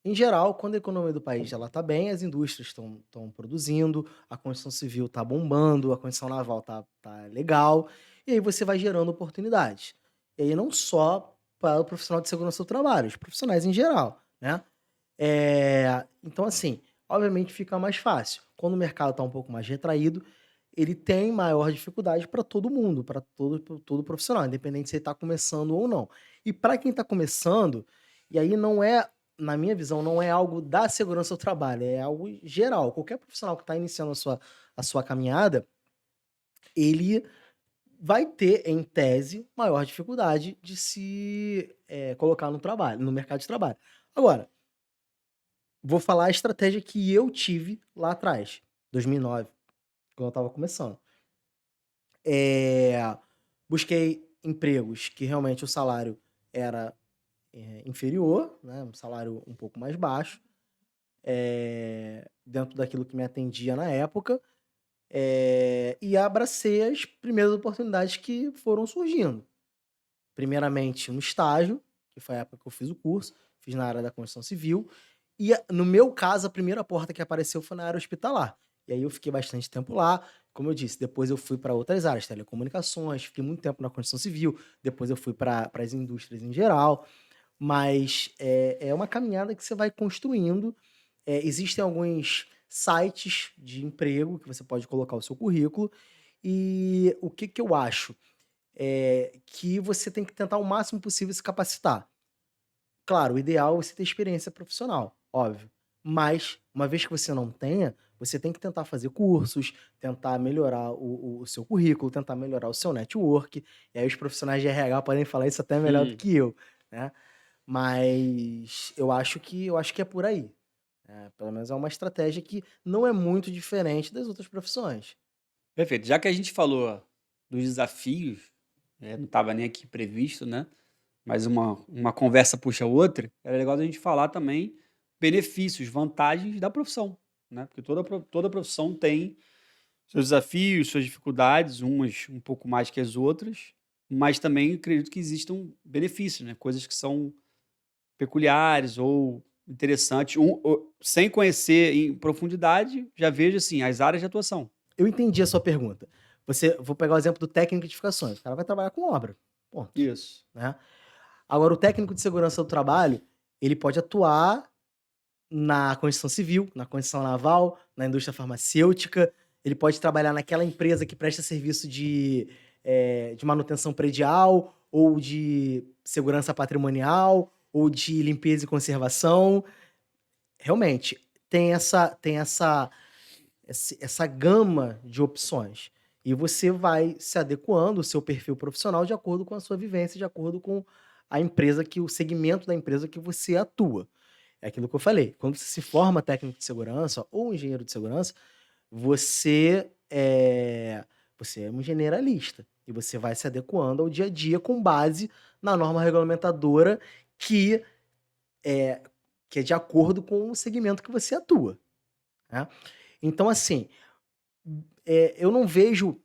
Em geral, quando a economia do país ela está bem, as indústrias estão produzindo, a construção civil está bombando, a construção naval tá legal, e aí você vai gerando oportunidades. E aí não só para o profissional de segurança do trabalho, os profissionais em geral, né? Então, assim, obviamente fica mais fácil. Quando o mercado está um pouco mais retraído, ele tem maior dificuldade para todo mundo, para todo profissional, independente se ele está começando ou não. E para quem está começando, e aí não é, na minha visão, não é algo da segurança do trabalho, é algo geral. Qualquer profissional que está iniciando a sua caminhada, ele vai ter, em tese, maior dificuldade de se colocar no trabalho, no mercado de trabalho. Agora, vou falar a estratégia que eu tive lá atrás, 2009, quando eu estava começando. Eh, Busquei empregos que realmente o salário era, inferior, né, um salário um pouco mais baixo, dentro daquilo que me atendia na época, e abracei as primeiras oportunidades que foram surgindo. Primeiramente no estágio, que foi a época que eu fiz o curso, fiz na área da construção civil, e no meu caso, a primeira porta que apareceu foi na área hospitalar. E aí eu fiquei bastante tempo lá. Como eu disse, depois eu fui para outras áreas, telecomunicações, fiquei muito tempo na construção civil, depois eu fui para as indústrias em geral. Mas é uma caminhada que você vai construindo. Existem alguns sites de emprego que você pode colocar o seu currículo. E o que, que eu acho? Que você tem que tentar o máximo possível se capacitar. Claro, o ideal é você ter experiência profissional, óbvio. Mas, uma vez que você não tenha, você tem que tentar fazer cursos, tentar melhorar o seu currículo, tentar melhorar o seu network. E aí os profissionais de RH podem falar isso até melhor do Sim. que eu, né? Mas eu acho que é por aí. Pelo menos é uma estratégia que não é muito diferente das outras profissões. Perfeito. Já que a gente falou dos desafios, não estava nem aqui previsto, né? Mas uma conversa puxa a outra, era legal a gente falar também benefícios, vantagens da profissão, né? Porque toda profissão tem seus desafios, suas dificuldades, umas um pouco mais que as outras, mas também acredito que existam benefícios, né? Coisas que são peculiares ou interessantes. Sem conhecer em profundidade, já vejo assim, as áreas de atuação. Eu entendi a sua pergunta. Vou pegar o exemplo do técnico de edificações. O cara vai trabalhar com obra. Ponto. Isso. Né? Agora, o técnico de segurança do trabalho, ele pode atuar na construção civil, na construção naval, na indústria farmacêutica, ele pode trabalhar naquela empresa que presta serviço de manutenção predial, ou de segurança patrimonial, ou de limpeza e conservação. Realmente, tem essa gama de opções. E você vai se adequando o seu perfil profissional de acordo com a sua vivência, de acordo com a empresa o segmento da empresa que você atua. É aquilo que eu falei, quando você se forma técnico de segurança ou engenheiro de segurança, você é um generalista e você vai se adequando ao dia a dia com base na norma regulamentadora que é, que é de acordo com o segmento que você atua, né? Então, assim, eu não vejo,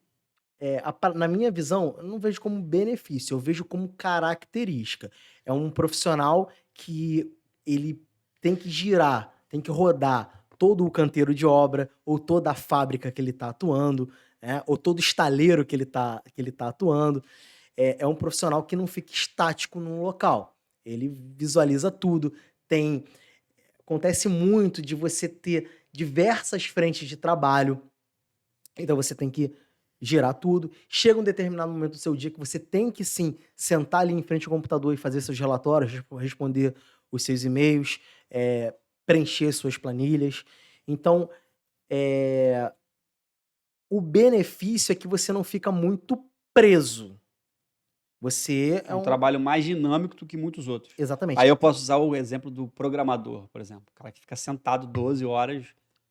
na minha visão, eu não vejo como benefício, eu vejo como característica. É um profissional que ele tem que girar, tem que rodar todo o canteiro de obra, ou toda a fábrica que ele está atuando, né, ou todo o estaleiro que ele tá atuando. é um profissional que não fica estático num local. Ele visualiza tudo. Acontece muito de você ter diversas frentes de trabalho. Então você tem que girar tudo. Chega um determinado momento do seu dia que você tem que sim sentar ali em frente ao computador e fazer seus relatórios, responder os seus e-mails, preencher suas planilhas. Então, eh, o benefício é que você não fica muito preso. Você É um trabalho mais dinâmico do que muitos outros. Exatamente. Aí eu posso usar o exemplo do programador, por exemplo. O cara que fica sentado 12 horas,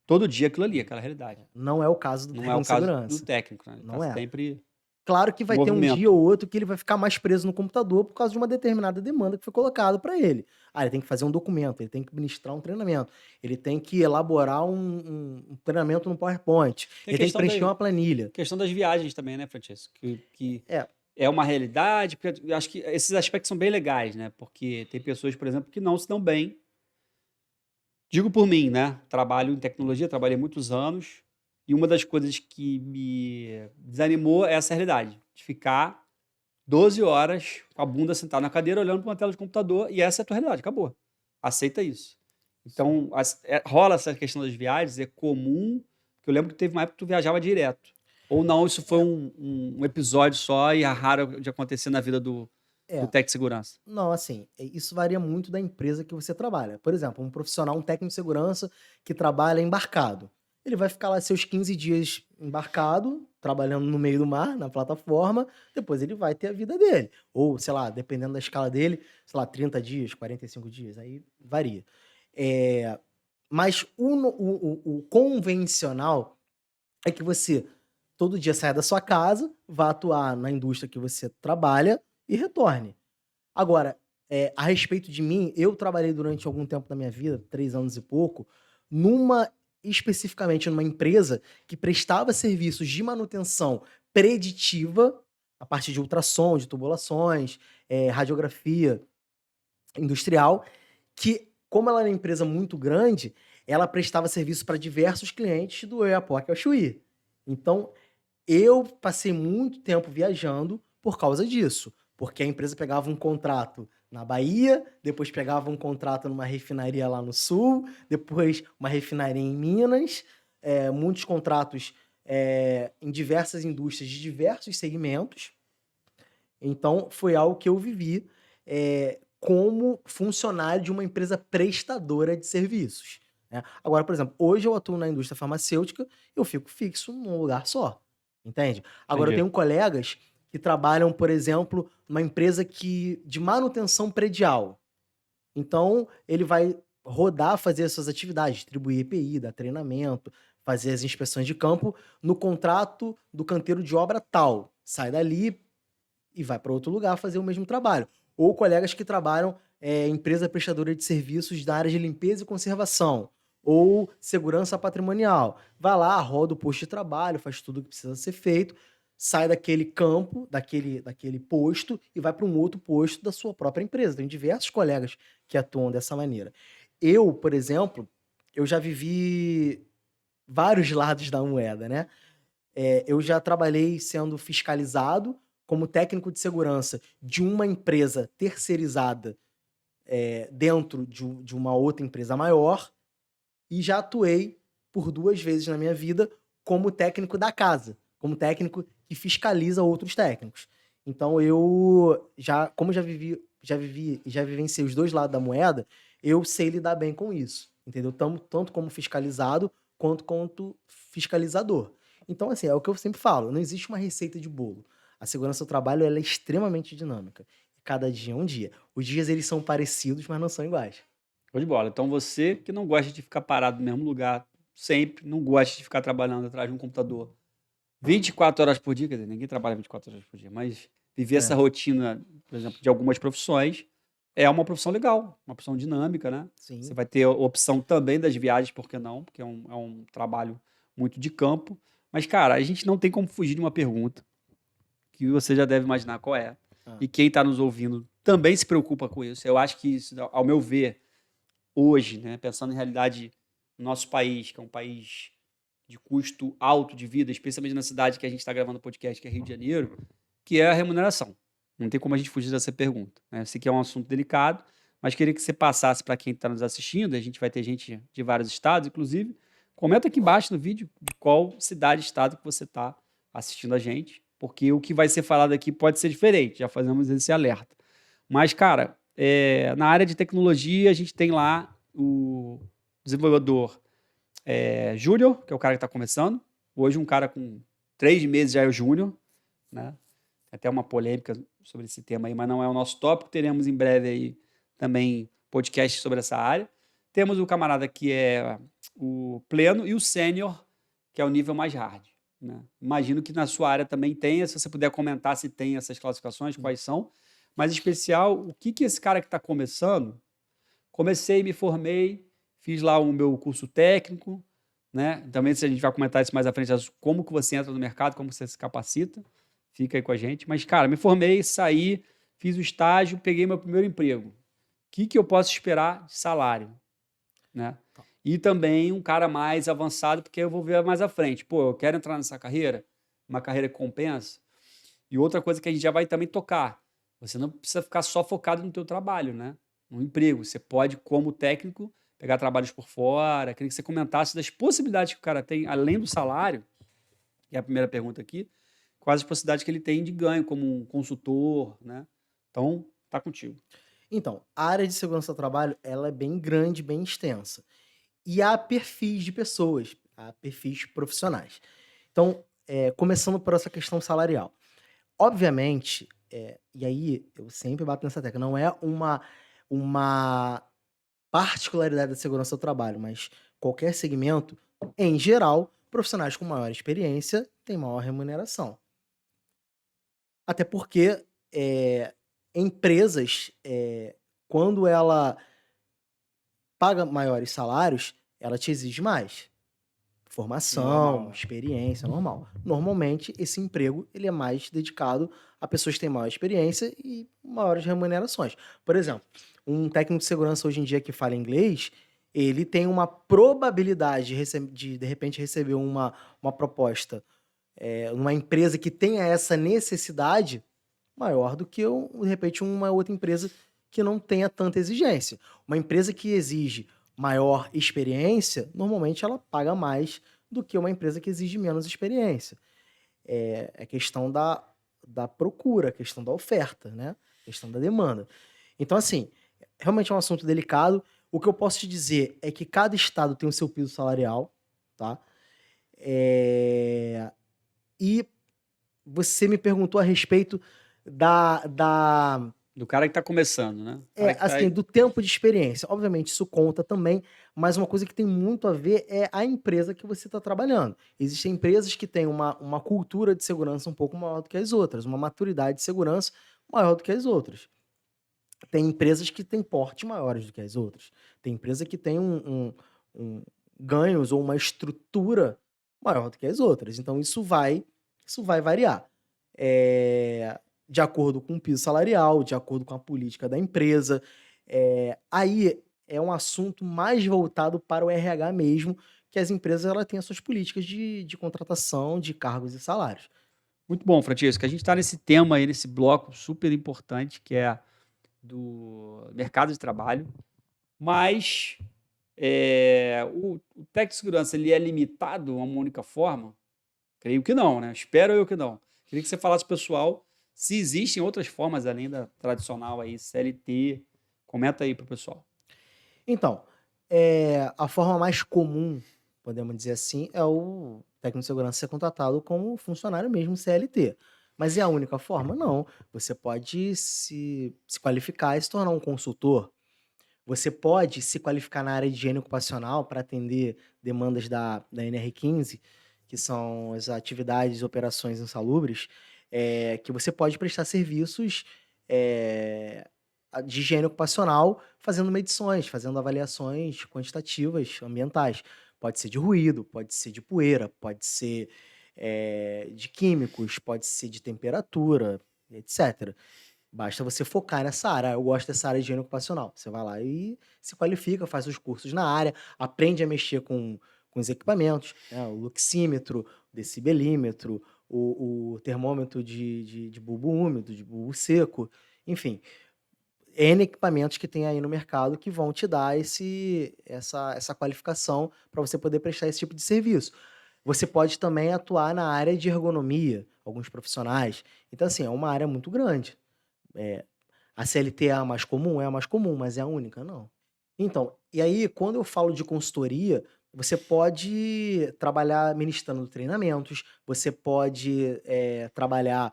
todo dia aquilo ali, aquela realidade. Não é o caso do Não é técnico o de caso do segurança. técnico, né? Ele Não tá é. sempre Claro que em vai ter um dia movimento. ou outro que ele vai ficar mais preso no computador por causa de uma determinada demanda que foi colocada para ele. Ele tem que fazer um documento, ele tem que ministrar um treinamento, ele tem que elaborar um treinamento no PowerPoint, Tem a ele tem que questão preencher uma planilha. questão das viagens também, né, Francesco? Que É, é uma realidade, porque eu acho que esses aspectos são bem legais, né? Porque tem pessoas, por exemplo, que não se dão bem. Digo por mim, né? Trabalho em tecnologia, trabalhei muitos anos, e uma das coisas que me desanimou é essa realidade, de ficar 12 horas com a bunda sentada na cadeira, olhando para uma tela de computador, e essa é a tua realidade, acabou. Aceita isso. Então, rola essa questão das viagens, é comum, porque eu lembro que teve uma época que tu viajava direto. Ou não, isso foi um episódio só e é raro de acontecer na vida do é. técnico de segurança. Não, assim, isso varia muito da empresa que você trabalha. Por exemplo, um profissional, um técnico de segurança que trabalha embarcado. Ele vai ficar lá seus 15 dias embarcado, trabalhando no meio do mar, na plataforma, depois ele vai ter a vida dele. Ou, sei lá, dependendo da escala dele, sei lá, 30 dias, 45 dias, aí varia. É, mas o convencional é que você todo dia saia da sua casa, vá atuar na indústria que você trabalha e retorne. Agora, a respeito de mim, eu trabalhei durante algum tempo da minha vida, 3 anos e pouco, especificamente numa empresa que prestava serviços de manutenção preditiva, a partir de ultrassom, de tubulações, radiografia industrial, que, como ela era uma empresa muito grande, ela prestava serviço para diversos clientes do Oiapoque ao Chuí. Então, eu passei muito tempo viajando por causa disso, porque a empresa pegava um contrato na Bahia, depois pegava um contrato numa refinaria lá no sul, depois uma refinaria em Minas, muitos contratos em diversas indústrias de diversos segmentos. Então, foi algo que eu vivi como funcionário de uma empresa prestadora de serviços, né. Agora, por exemplo, hoje eu atuo na indústria farmacêutica, eu fico fixo num lugar só, entende. Agora eu Entendi. tenho colegas que trabalham, por exemplo, numa empresa de manutenção predial. Então, ele vai rodar, fazer as suas atividades, distribuir EPI, dar treinamento, fazer as inspeções de campo no contrato do canteiro de obra tal. Sai dali e vai para outro lugar fazer o mesmo trabalho. Ou colegas que trabalham em empresa prestadora de serviços da área de limpeza e conservação, ou segurança patrimonial. Vai lá, roda o posto de trabalho, faz tudo o que precisa ser feito, sai daquele campo, daquele posto e vai para um outro posto da sua própria empresa. Tem diversos colegas que atuam dessa maneira. Eu, por exemplo, eu já vivi vários lados da moeda, né? Eu já trabalhei sendo fiscalizado como técnico de segurança de uma empresa terceirizada, dentro de uma outra empresa maior, e já atuei por 2 vezes na minha vida como técnico da casa, como técnico que fiscaliza outros técnicos. Então eu já como já vivi e já vivenciei os 2 lados da moeda, eu sei lidar bem com isso, entendeu? Tanto como fiscalizado quanto fiscalizador. Então, assim, é o que eu sempre falo, não existe uma receita de bolo. A segurança do trabalho ela é extremamente dinâmica. Cada dia é um dia. Os dias eles são parecidos, mas não são iguais. Show de bola. Então você que não gosta de ficar parado no mesmo lugar sempre, não gosta de ficar trabalhando atrás de um computador 24 horas por dia, quer dizer, ninguém trabalha 24 horas por dia, mas viver essa É, rotina, por exemplo, de algumas profissões, é uma profissão legal, uma profissão dinâmica, né? Você sim. vai ter a opção também das viagens, por que não? Porque é um trabalho muito de campo. Mas, cara, a gente não tem como fugir de uma pergunta que você já deve imaginar qual é. Hã. E quem está nos ouvindo também se preocupa com isso. Eu acho que isso, ao meu ver, hoje, né, pensando em realidade no nosso país, que é um país de custo alto de vida, especialmente na cidade que a gente está gravando o podcast, que é Rio de Janeiro, que é a remuneração. Não tem como a gente fugir dessa pergunta, né? Eu sei que é um assunto delicado, mas queria que você passasse para quem está nos assistindo. A gente vai ter gente de vários estados, inclusive. Comenta aqui embaixo no vídeo de qual cidade, estado que você está assistindo a gente, porque o que vai ser falado aqui pode ser diferente. Já fazemos esse alerta. Mas, cara, na área de tecnologia, a gente tem lá o desenvolvedor júnior, que é o cara que está começando. Hoje, um cara com 3 meses já é o júnior, né? Tem até uma polêmica sobre esse tema aí, mas não é o nosso tópico. Teremos em breve aí também podcast sobre essa área. Temos o camarada que é o pleno e o sênior, que é o nível mais hard, né? Imagino que na sua área também tenha, se você puder comentar se tem essas classificações, quais são. Mas, em especial, o que esse cara que está começando... Comecei, me formei, fiz lá o meu curso técnico, né? Também se a gente vai comentar isso mais à frente, como que você entra no mercado, como você se capacita, fica aí com a gente. Mas, cara, me formei, saí, fiz o estágio, peguei meu primeiro emprego. O que eu posso esperar de salário, né? E também um cara mais avançado, porque eu vou ver mais à frente. Pô, eu quero entrar nessa carreira, uma carreira que compensa. E outra coisa que a gente já vai também tocar, você não precisa ficar só focado no teu trabalho, né? No emprego. Você pode, como técnico, pegar trabalhos por fora. Queria que você comentasse das possibilidades que o cara tem, além do salário, que é a primeira pergunta aqui, quais as possibilidades que ele tem de ganho como um consultor, né? Então, tá contigo. Então, a área de segurança do trabalho, ela é bem grande, bem extensa. E há perfis de pessoas, há perfis profissionais. Então, começando por essa questão salarial. Obviamente, e aí eu sempre bato nessa tecla, não é uma particularidade da segurança do trabalho, mas qualquer segmento, em geral, profissionais com maior experiência têm maior remuneração. Até porque, empresas, quando ela paga maiores salários, ela te exige mais. Formação, Normal. experiência, normal. Normalmente, esse emprego ele é mais dedicado a pessoas que têm maior experiência e maiores remunerações. Por exemplo, um técnico de segurança hoje em dia que fala inglês, ele tem uma probabilidade de repente receber uma proposta numa empresa que tenha essa necessidade maior do que, de repente, uma outra empresa que não tenha tanta exigência. Uma empresa que exige maior experiência, normalmente ela paga mais do que uma empresa que exige menos experiência. É questão da procura, questão da oferta, né? Questão da demanda. Então, assim, realmente é um assunto delicado. O que eu posso te dizer é que cada estado tem o seu piso salarial, tá? E você me perguntou a respeito da Do cara que está começando, né? O cara que tá... assim, do tempo de experiência. Obviamente, isso conta também, mas uma coisa que tem muito a ver é a empresa que você está trabalhando. Existem empresas que têm uma cultura de segurança um pouco maior do que as outras, uma maturidade de segurança maior do que as outras. Tem empresas que têm porte maiores do que as outras. Tem empresa que tem ganhos ou uma estrutura maior do que as outras. Então, isso vai variar. De acordo com o piso salarial, de acordo com a política da empresa. Aí é um assunto mais voltado para o RH mesmo, que as empresas ela têm as suas políticas de contratação, de cargos e salários. Muito bom, Francisco. A gente está nesse tema aí, nesse bloco super importante, que é do mercado de trabalho. Mas o técnico de segurança ele é limitado a uma única forma? Creio que não, né? Espero eu que não. Queria que você falasse, pessoal, se existem outras formas além da tradicional aí, CLT. Comenta aí para o pessoal. Então, a forma mais comum, podemos dizer assim, é o técnico de segurança ser contratado como funcionário mesmo CLT. Mas é a única forma? Não. Você pode se qualificar e se tornar um consultor. Você pode se qualificar na área de higiene ocupacional para atender demandas da NR15, que são as atividades e operações insalubres, que você pode prestar serviços de higiene ocupacional, fazendo medições, fazendo avaliações quantitativas ambientais. Pode ser de ruído, pode ser de poeira, pode ser de químicos, pode ser de temperatura, etc. Basta você focar nessa área. Eu gosto dessa área de higiene ocupacional. Você vai lá e se qualifica, faz os cursos na área, aprende a mexer com os equipamentos, né? O luxímetro, o decibelímetro, o termômetro de bulbo úmido, de bulbo seco, enfim, N equipamentos que tem aí no mercado que vão te dar essa qualificação para você poder prestar esse tipo de serviço. Você pode também atuar na área de ergonomia, alguns profissionais. Então, assim, é uma área muito grande. Eh, a CLT é a mais comum, mas é a única? Não. Então, e aí quando eu falo de consultoria, você pode trabalhar ministrando treinamentos, você pode, trabalhar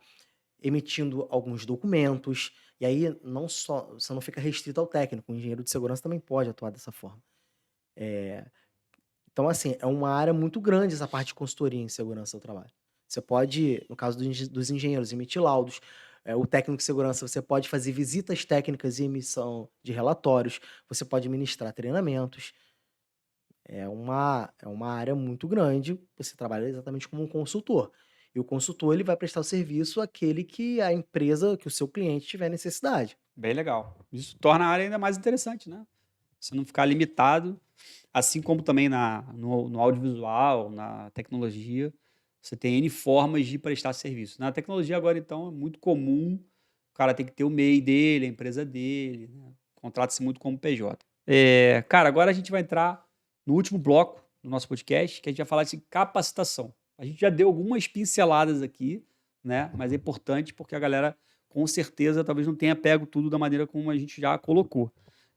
emitindo alguns documentos, e aí não só você não fica restrito ao técnico, o engenheiro de segurança também pode atuar dessa forma. Então, assim, é uma área muito grande essa parte de consultoria em segurança do trabalho. Você pode, no caso dos engenheiros, emitir laudos. O técnico de segurança, você pode fazer visitas técnicas e emissão de relatórios. Você pode ministrar treinamentos. É uma área muito grande. Você trabalha exatamente como um consultor. E o consultor ele vai prestar o serviço àquele que a empresa, que o seu cliente tiver necessidade. Bem legal. Isso torna a área ainda mais interessante, né? Você não ficar limitado, assim como também no audiovisual, na tecnologia, você tem N formas de prestar serviço. Na tecnologia agora, então, é muito comum, o cara tem que ter o MEI dele, a empresa dele, né? Contrata-se muito como PJ. Cara, agora a gente vai entrar no último bloco do nosso podcast, que a gente vai falar de capacitação. A gente já deu algumas pinceladas aqui, né? Mas é importante porque a galera, com certeza, talvez não tenha pego tudo da maneira como a gente já colocou.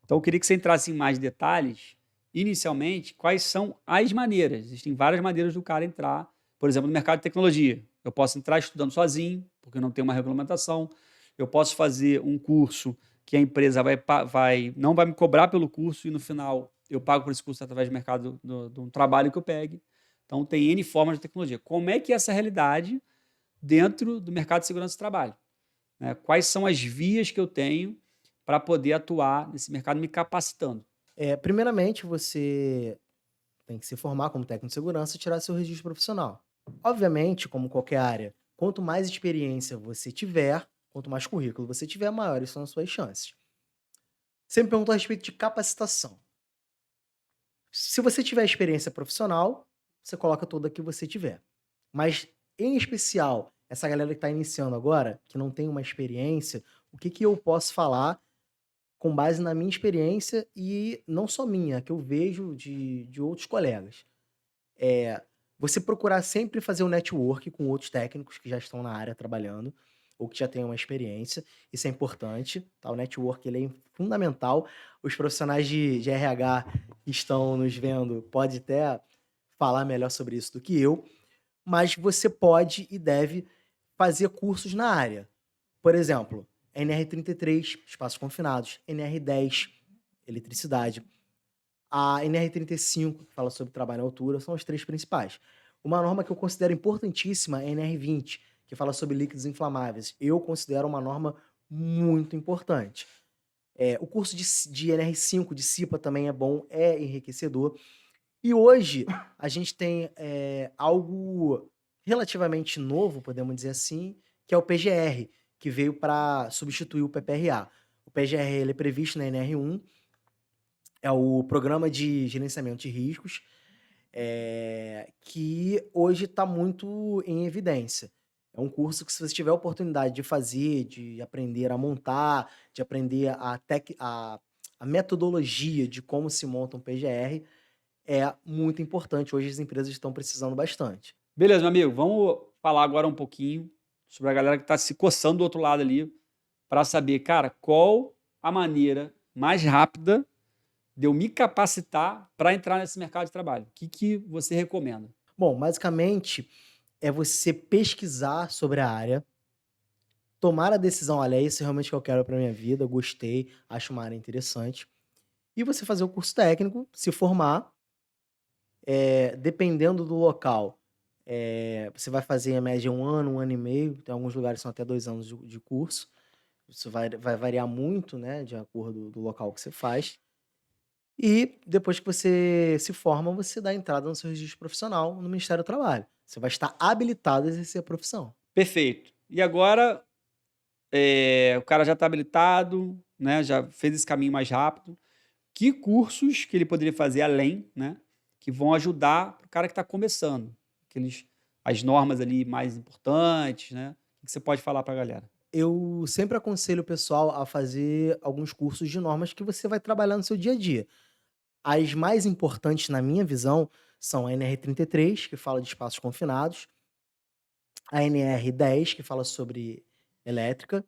Então, eu queria que você entrasse em mais detalhes. Inicialmente, quais são as maneiras? Existem várias maneiras do cara entrar. Por exemplo, no mercado de tecnologia. Eu posso entrar estudando sozinho, porque não tem uma regulamentação. Eu posso fazer um curso que a empresa não vai me cobrar pelo curso e no final eu pago por esse curso através do mercado de um trabalho que eu pegue. Então, tem N formas de tecnologia. Como é que é essa realidade dentro do mercado de segurança do trabalho? Né? Quais são as vias que eu tenho para poder atuar nesse mercado me capacitando? Primeiramente, você tem que se formar como técnico de segurança e tirar seu registro profissional. Obviamente, como qualquer área, quanto mais experiência você tiver, quanto mais currículo você tiver, maiores são as suas chances. Você me perguntou a respeito de capacitação. Se você tiver experiência profissional, você coloca toda que você tiver. Mas, em especial, essa galera que está iniciando agora, que não tem uma experiência, o que, que eu posso falar com base na minha experiência e não só minha, que eu vejo de outros colegas? É, você procurar sempre fazer um network com outros técnicos que já estão na área trabalhando, ou que já têm uma experiência, isso é importante, tá? O network ele é fundamental. Os profissionais de RH que estão nos vendo podem até falar melhor sobre isso do que eu, mas você pode e deve fazer cursos na área. Por exemplo, NR33, espaços confinados, NR10, eletricidade. A NR35, que fala sobre trabalho à altura, são as três principais. Uma norma que eu considero importantíssima é a NR20, que fala sobre líquidos inflamáveis. Eu considero uma norma muito importante. O curso de NR5, de CIPA, também é bom, é enriquecedor. E hoje a gente tem algo relativamente novo, podemos dizer assim, que é o PGR, que veio para substituir o PPRA. O PGR ele é previsto na NR1, é o Programa de Gerenciamento de Riscos, que hoje está muito em evidência. É um curso que, se você tiver a oportunidade de fazer, de aprender a montar, de aprender a metodologia de como se monta um PGR, é muito importante. Hoje as empresas estão precisando bastante. Beleza, meu amigo, vamos falar agora um pouquinho sobre a galera que está se coçando do outro lado ali para saber, cara, qual a maneira mais rápida de eu me capacitar para entrar nesse mercado de trabalho. O que você recomenda? Bom, basicamente é você pesquisar sobre a área, tomar a decisão, olha, é isso realmente que eu quero para minha vida, gostei, acho uma área interessante. E você fazer o curso técnico, se formar, dependendo do local, você vai fazer em média um ano e meio, tem alguns lugares que são até 2 anos de curso. Isso vai variar muito, né, de acordo do local que você faz. E depois que você se forma, você dá entrada no seu registro profissional no Ministério do Trabalho. Você vai estar habilitado a exercer a profissão. Perfeito. E agora, o cara já está habilitado, né, já fez esse caminho mais rápido. Que cursos que ele poderia fazer além, né, que vão ajudar o cara que está começando? Aqueles as normas ali mais importantes, né? O que você pode falar para a galera? Eu sempre aconselho o pessoal a fazer alguns cursos de normas que você vai trabalhar no seu dia a dia. As mais importantes, na minha visão, são a NR33, que fala de espaços confinados, a NR10, que fala sobre elétrica,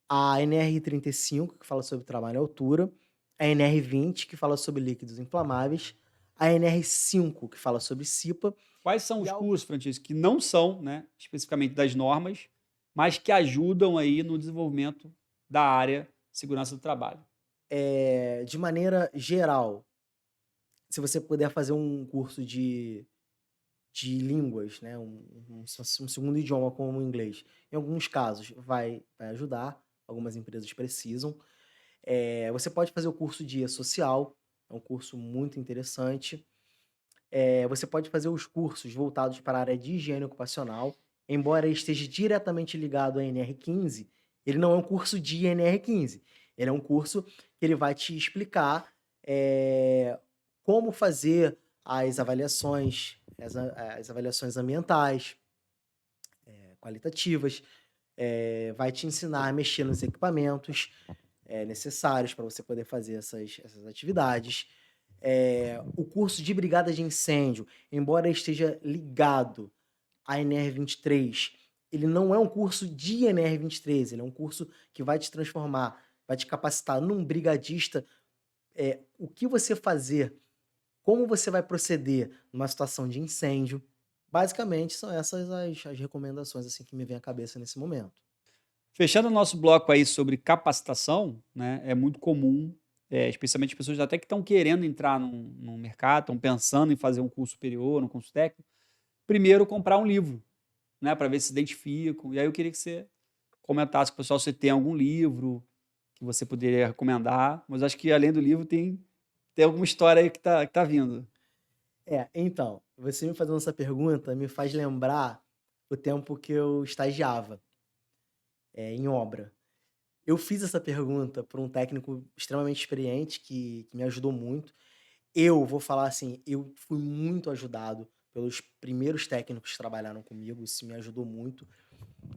a NR35, que fala sobre trabalho à altura, a NR20, que fala sobre líquidos inflamáveis, a NR5, que fala sobre CIPA, Quais são e os a cursos, Francisco, que não são, né, especificamente das normas, mas que ajudam aí no desenvolvimento da área de segurança do trabalho? de maneira geral, se você puder fazer um curso de línguas, né, um segundo idioma como o inglês, em alguns casos vai ajudar, algumas empresas precisam. Você pode fazer o curso de social, é um curso muito interessante. Você pode fazer os cursos voltados para a área de higiene ocupacional, embora ele esteja diretamente ligado à NR15, ele não é um curso de NR15, ele é um curso que ele vai te explicar, como fazer as avaliações, as avaliações ambientais, qualitativas, vai te ensinar a mexer nos equipamentos, necessários para você poder fazer essas atividades. O curso de brigada de incêndio, embora esteja ligado à NR23, ele não é um curso de NR23, ele é um curso que vai te transformar, vai te capacitar num brigadista, o que você fazer, como você vai proceder numa situação de incêndio. Basicamente, são essas as recomendações assim que me vêm à cabeça nesse momento. Fechando o nosso bloco aí sobre capacitação, né, é muito comum, especialmente pessoas até que estão querendo entrar num mercado, estão pensando em fazer um curso superior, um curso técnico, primeiro comprar um livro, né, para ver se identificam. E aí eu queria que você comentasse com o pessoal se tem algum livro que você poderia recomendar, mas acho que além do livro tem alguma história aí que tá vindo. Então, você me fazendo essa pergunta me faz lembrar o tempo que eu estagiava, em obra. Eu fiz essa pergunta para um técnico extremamente experiente que me ajudou muito. Eu vou falar assim, eu fui muito ajudado pelos primeiros técnicos que trabalharam comigo, isso me ajudou muito.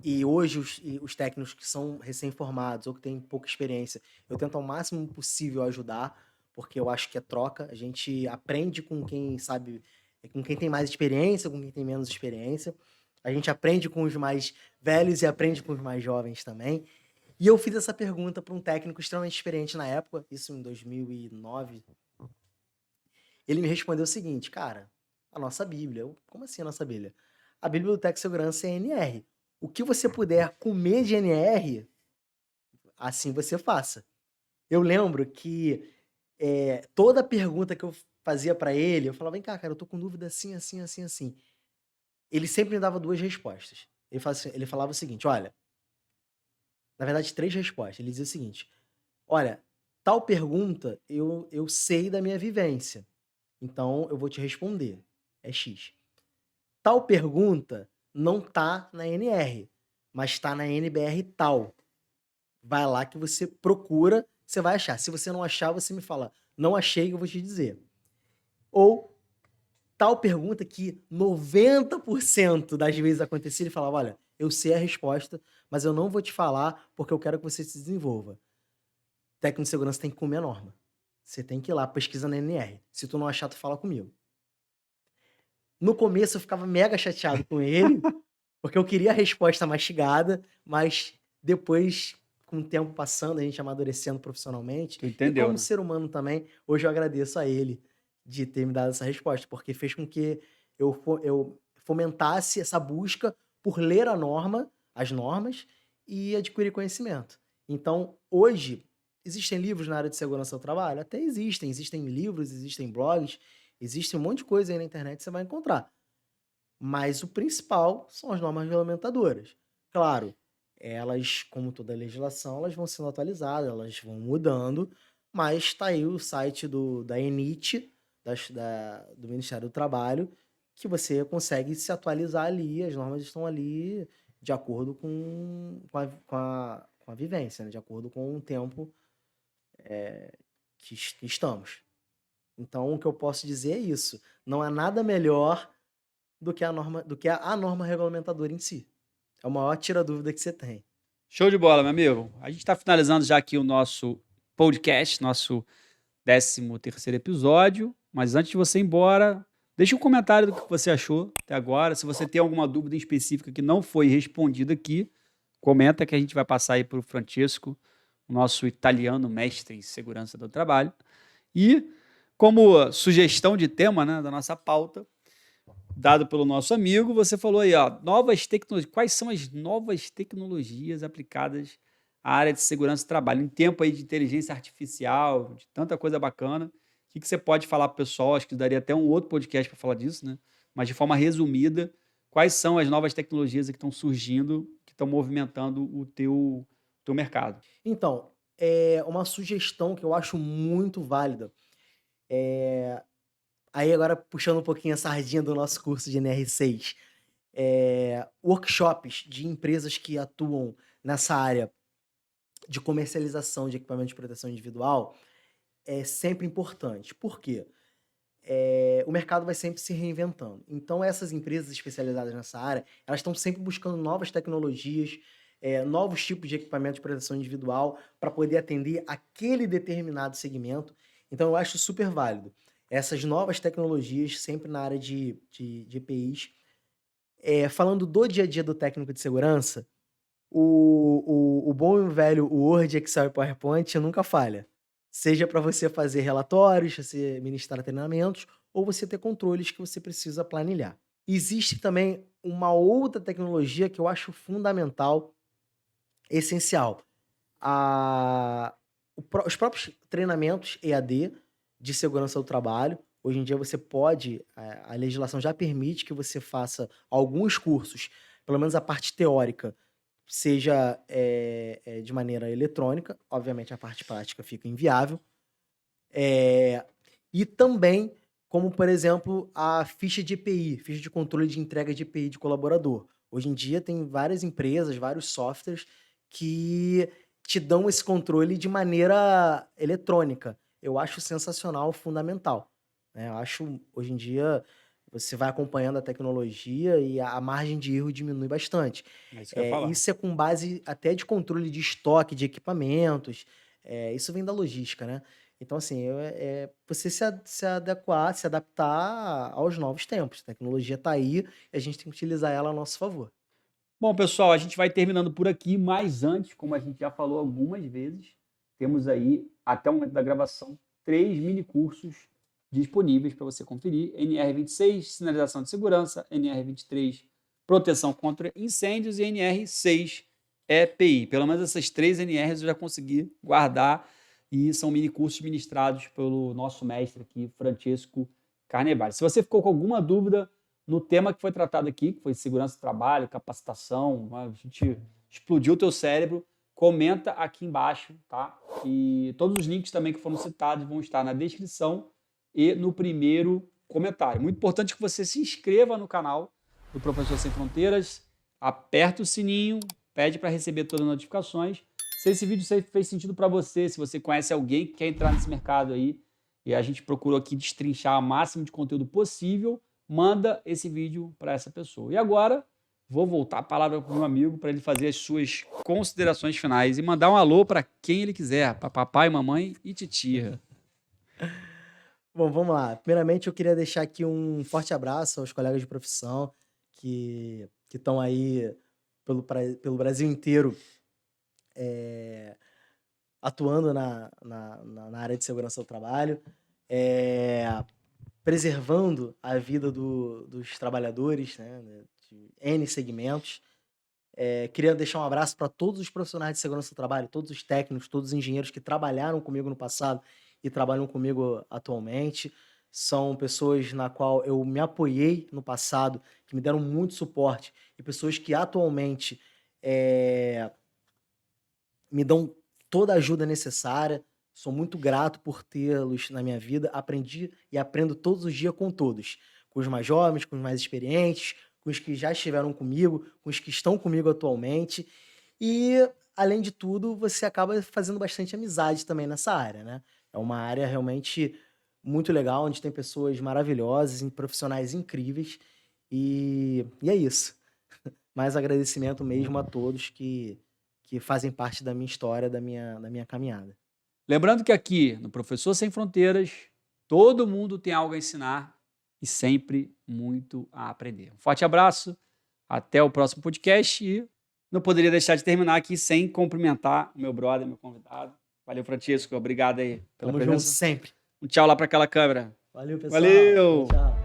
E hoje os técnicos que são recém-formados ou que têm pouca experiência, eu tento ao máximo possível ajudar, porque eu acho que é troca. A gente aprende com quem sabe, com quem tem mais experiência, com quem tem menos experiência. A gente aprende com os mais velhos e aprende com os mais jovens também. E eu fiz essa pergunta para um técnico extremamente experiente na época, isso em 2009. Ele me respondeu o seguinte: cara, a nossa Bíblia. Como assim a nossa Bíblia? A Bíblia do Técnico de Segurança é NR. O que você puder comer de NR, assim você faça. Eu lembro que toda pergunta que eu fazia para ele, eu falava: vem cá, cara, eu tô com dúvida assim, assim, assim, assim. Ele sempre me dava duas respostas. Ele falava o seguinte: olha, na verdade, três respostas. Ele dizia o seguinte: olha, tal pergunta eu sei da minha vivência, então eu vou te responder. É X. Tal pergunta não tá na NR, mas tá na NBR tal. Vai lá que você procura, você vai achar. Se você não achar, você me fala, não achei que eu vou te dizer. Ou tal pergunta que 90% das vezes acontecia, ele falava, olha, eu sei a resposta, mas eu não vou te falar porque eu quero que você se desenvolva. Técnico de segurança tem que comer a norma. Você tem que ir lá, pesquisa na NR. Se tu não achar, tu fala comigo. No começo eu ficava mega chateado com ele, porque eu queria a resposta mastigada, mas depois, com o tempo passando, a gente amadurecendo profissionalmente, Tu e entendeu, como né? ser humano também, hoje eu agradeço a ele de ter me dado essa resposta, porque fez com que eu fomentasse essa busca por ler a norma, as normas, e adquirir conhecimento. Então, hoje, existem livros na área de segurança do trabalho? Até existem. Existem livros, existem blogs, existe um monte de coisa aí na internet que você vai encontrar. Mas o principal são as normas regulamentadoras. Claro, elas, como toda legislação, elas vão sendo atualizadas, elas vão mudando, mas está aí o site da ENIT, do Ministério do Trabalho, que você consegue se atualizar ali, as normas estão ali de acordo com a vivência, né? De acordo com o tempo que estamos. Então, o que eu posso dizer é isso. Não há nada melhor do que a norma regulamentadora em si. É o maior tira-dúvida que você tem. Show de bola, meu amigo. A gente está finalizando já aqui o nosso podcast, nosso 13º episódio. Mas antes de você ir embora, deixa um comentário do que você achou até agora. Se você tem alguma dúvida específica que não foi respondida aqui, comenta que a gente vai passar aí para o Francesco, o nosso italiano mestre em segurança do trabalho. E como sugestão de tema, né, da nossa pauta, dado pelo nosso amigo, você falou aí, ó, novas tecnologias. Quais são as novas tecnologias aplicadas à área de segurança do trabalho? Em tempo aí de inteligência artificial, de tanta coisa bacana, o que você pode falar para o pessoal? Acho que daria até um outro podcast para falar disso, né? Mas de forma resumida, quais são as novas tecnologias que estão surgindo, que estão movimentando o teu mercado? Então, é uma sugestão que eu acho muito válida. Aí agora puxando um pouquinho a sardinha do nosso curso de NR6, workshops de empresas que atuam nessa área de comercialização de equipamento de proteção individual é sempre importante. Por quê? O mercado vai sempre se reinventando. Então, essas empresas especializadas nessa área, elas estão sempre buscando novas tecnologias, novos tipos de equipamento de proteção individual para poder atender aquele determinado segmento. Então, eu acho super válido. Essas novas tecnologias, sempre na área de EPIs. Falando do dia a dia do técnico de segurança, o bom e velho Word, Excel e PowerPoint nunca falha. Seja para você fazer relatórios, você ministrar treinamentos, ou você ter controles que você precisa planilhar. Existe também uma outra tecnologia que eu acho fundamental, essencial. A os próprios treinamentos EAD de segurança do trabalho. Hoje em dia você pode, a legislação já permite que você faça alguns cursos, pelo menos a parte teórica, seja, de maneira eletrônica, obviamente a parte prática fica inviável. E também, como por exemplo, a ficha de EPI, ficha de controle de entrega de EPI de colaborador. Hoje em dia tem várias empresas, vários softwares que te dão esse controle de maneira eletrônica. Eu acho sensacional, fundamental, né. Eu acho, hoje em dia, você vai acompanhando a tecnologia e a margem de erro diminui bastante. É isso que eu ia falar. Isso é com base até de controle de estoque de equipamentos, isso vem da logística, né. Então, assim, você se adequar, se adaptar aos novos tempos. A tecnologia está aí e a gente tem que utilizar ela a nosso favor. Bom, pessoal, a gente vai terminando por aqui, mas antes, como a gente já falou algumas vezes, temos aí, até o momento da gravação, 3 mini cursos disponíveis para você conferir. NR26, sinalização de segurança, NR23, proteção contra incêndios e NR6, EPI. Pelo menos essas 3 NRs eu já consegui guardar e são mini cursos ministrados pelo nosso mestre aqui, Francesco Carnevale. Se você ficou com alguma dúvida no tema que foi tratado aqui, que foi segurança do trabalho, capacitação, a gente explodiu o teu cérebro, comenta aqui embaixo, tá? E todos os links também que foram citados vão estar na descrição e no primeiro comentário. Muito importante que você se inscreva no canal do Professor Sem Fronteiras, aperta o sininho, pede para receber todas as notificações. Se esse vídeo fez sentido para você, se você conhece alguém que quer entrar nesse mercado aí, e a gente procurou aqui destrinchar o máximo de conteúdo possível, manda esse vídeo para essa pessoa. E agora, vou voltar a palavra para o meu amigo para ele fazer as suas considerações finais e mandar um alô para quem ele quiser, para papai, mamãe e titia. Bom, vamos lá. Primeiramente, eu queria deixar aqui um forte abraço aos colegas de profissão que estão aí pelo Brasil inteiro, atuando na área de segurança do trabalho, preservando a vida dos trabalhadores, né, de N segmentos. Queria deixar um abraço para todos os profissionais de segurança do trabalho, todos os técnicos, todos os engenheiros que trabalharam comigo no passado e trabalham comigo atualmente. São pessoas na qual eu me apoiei no passado, que me deram muito suporte, e pessoas que atualmente me dão toda a ajuda necessária. Sou muito grato por tê-los na minha vida. Aprendi e aprendo todos os dias com todos, com os mais jovens, com os mais experientes, com os que já estiveram comigo, com os que estão comigo atualmente. E, além de tudo, você acaba fazendo bastante amizade também nessa área, né? É uma área realmente muito legal, onde tem pessoas maravilhosas e profissionais incríveis. E é isso. Mais agradecimento mesmo a todos que fazem parte da minha história, da minha caminhada. Lembrando que aqui, no Professor Sem Fronteiras, todo mundo tem algo a ensinar e sempre muito a aprender. Um forte abraço, até o próximo podcast e não poderia deixar de terminar aqui sem cumprimentar o meu brother, meu convidado. Valeu, Francisco, obrigado aí pela Tamo junto presença. sempre. Um tchau lá para aquela câmera. Valeu, pessoal. Valeu! Tchau.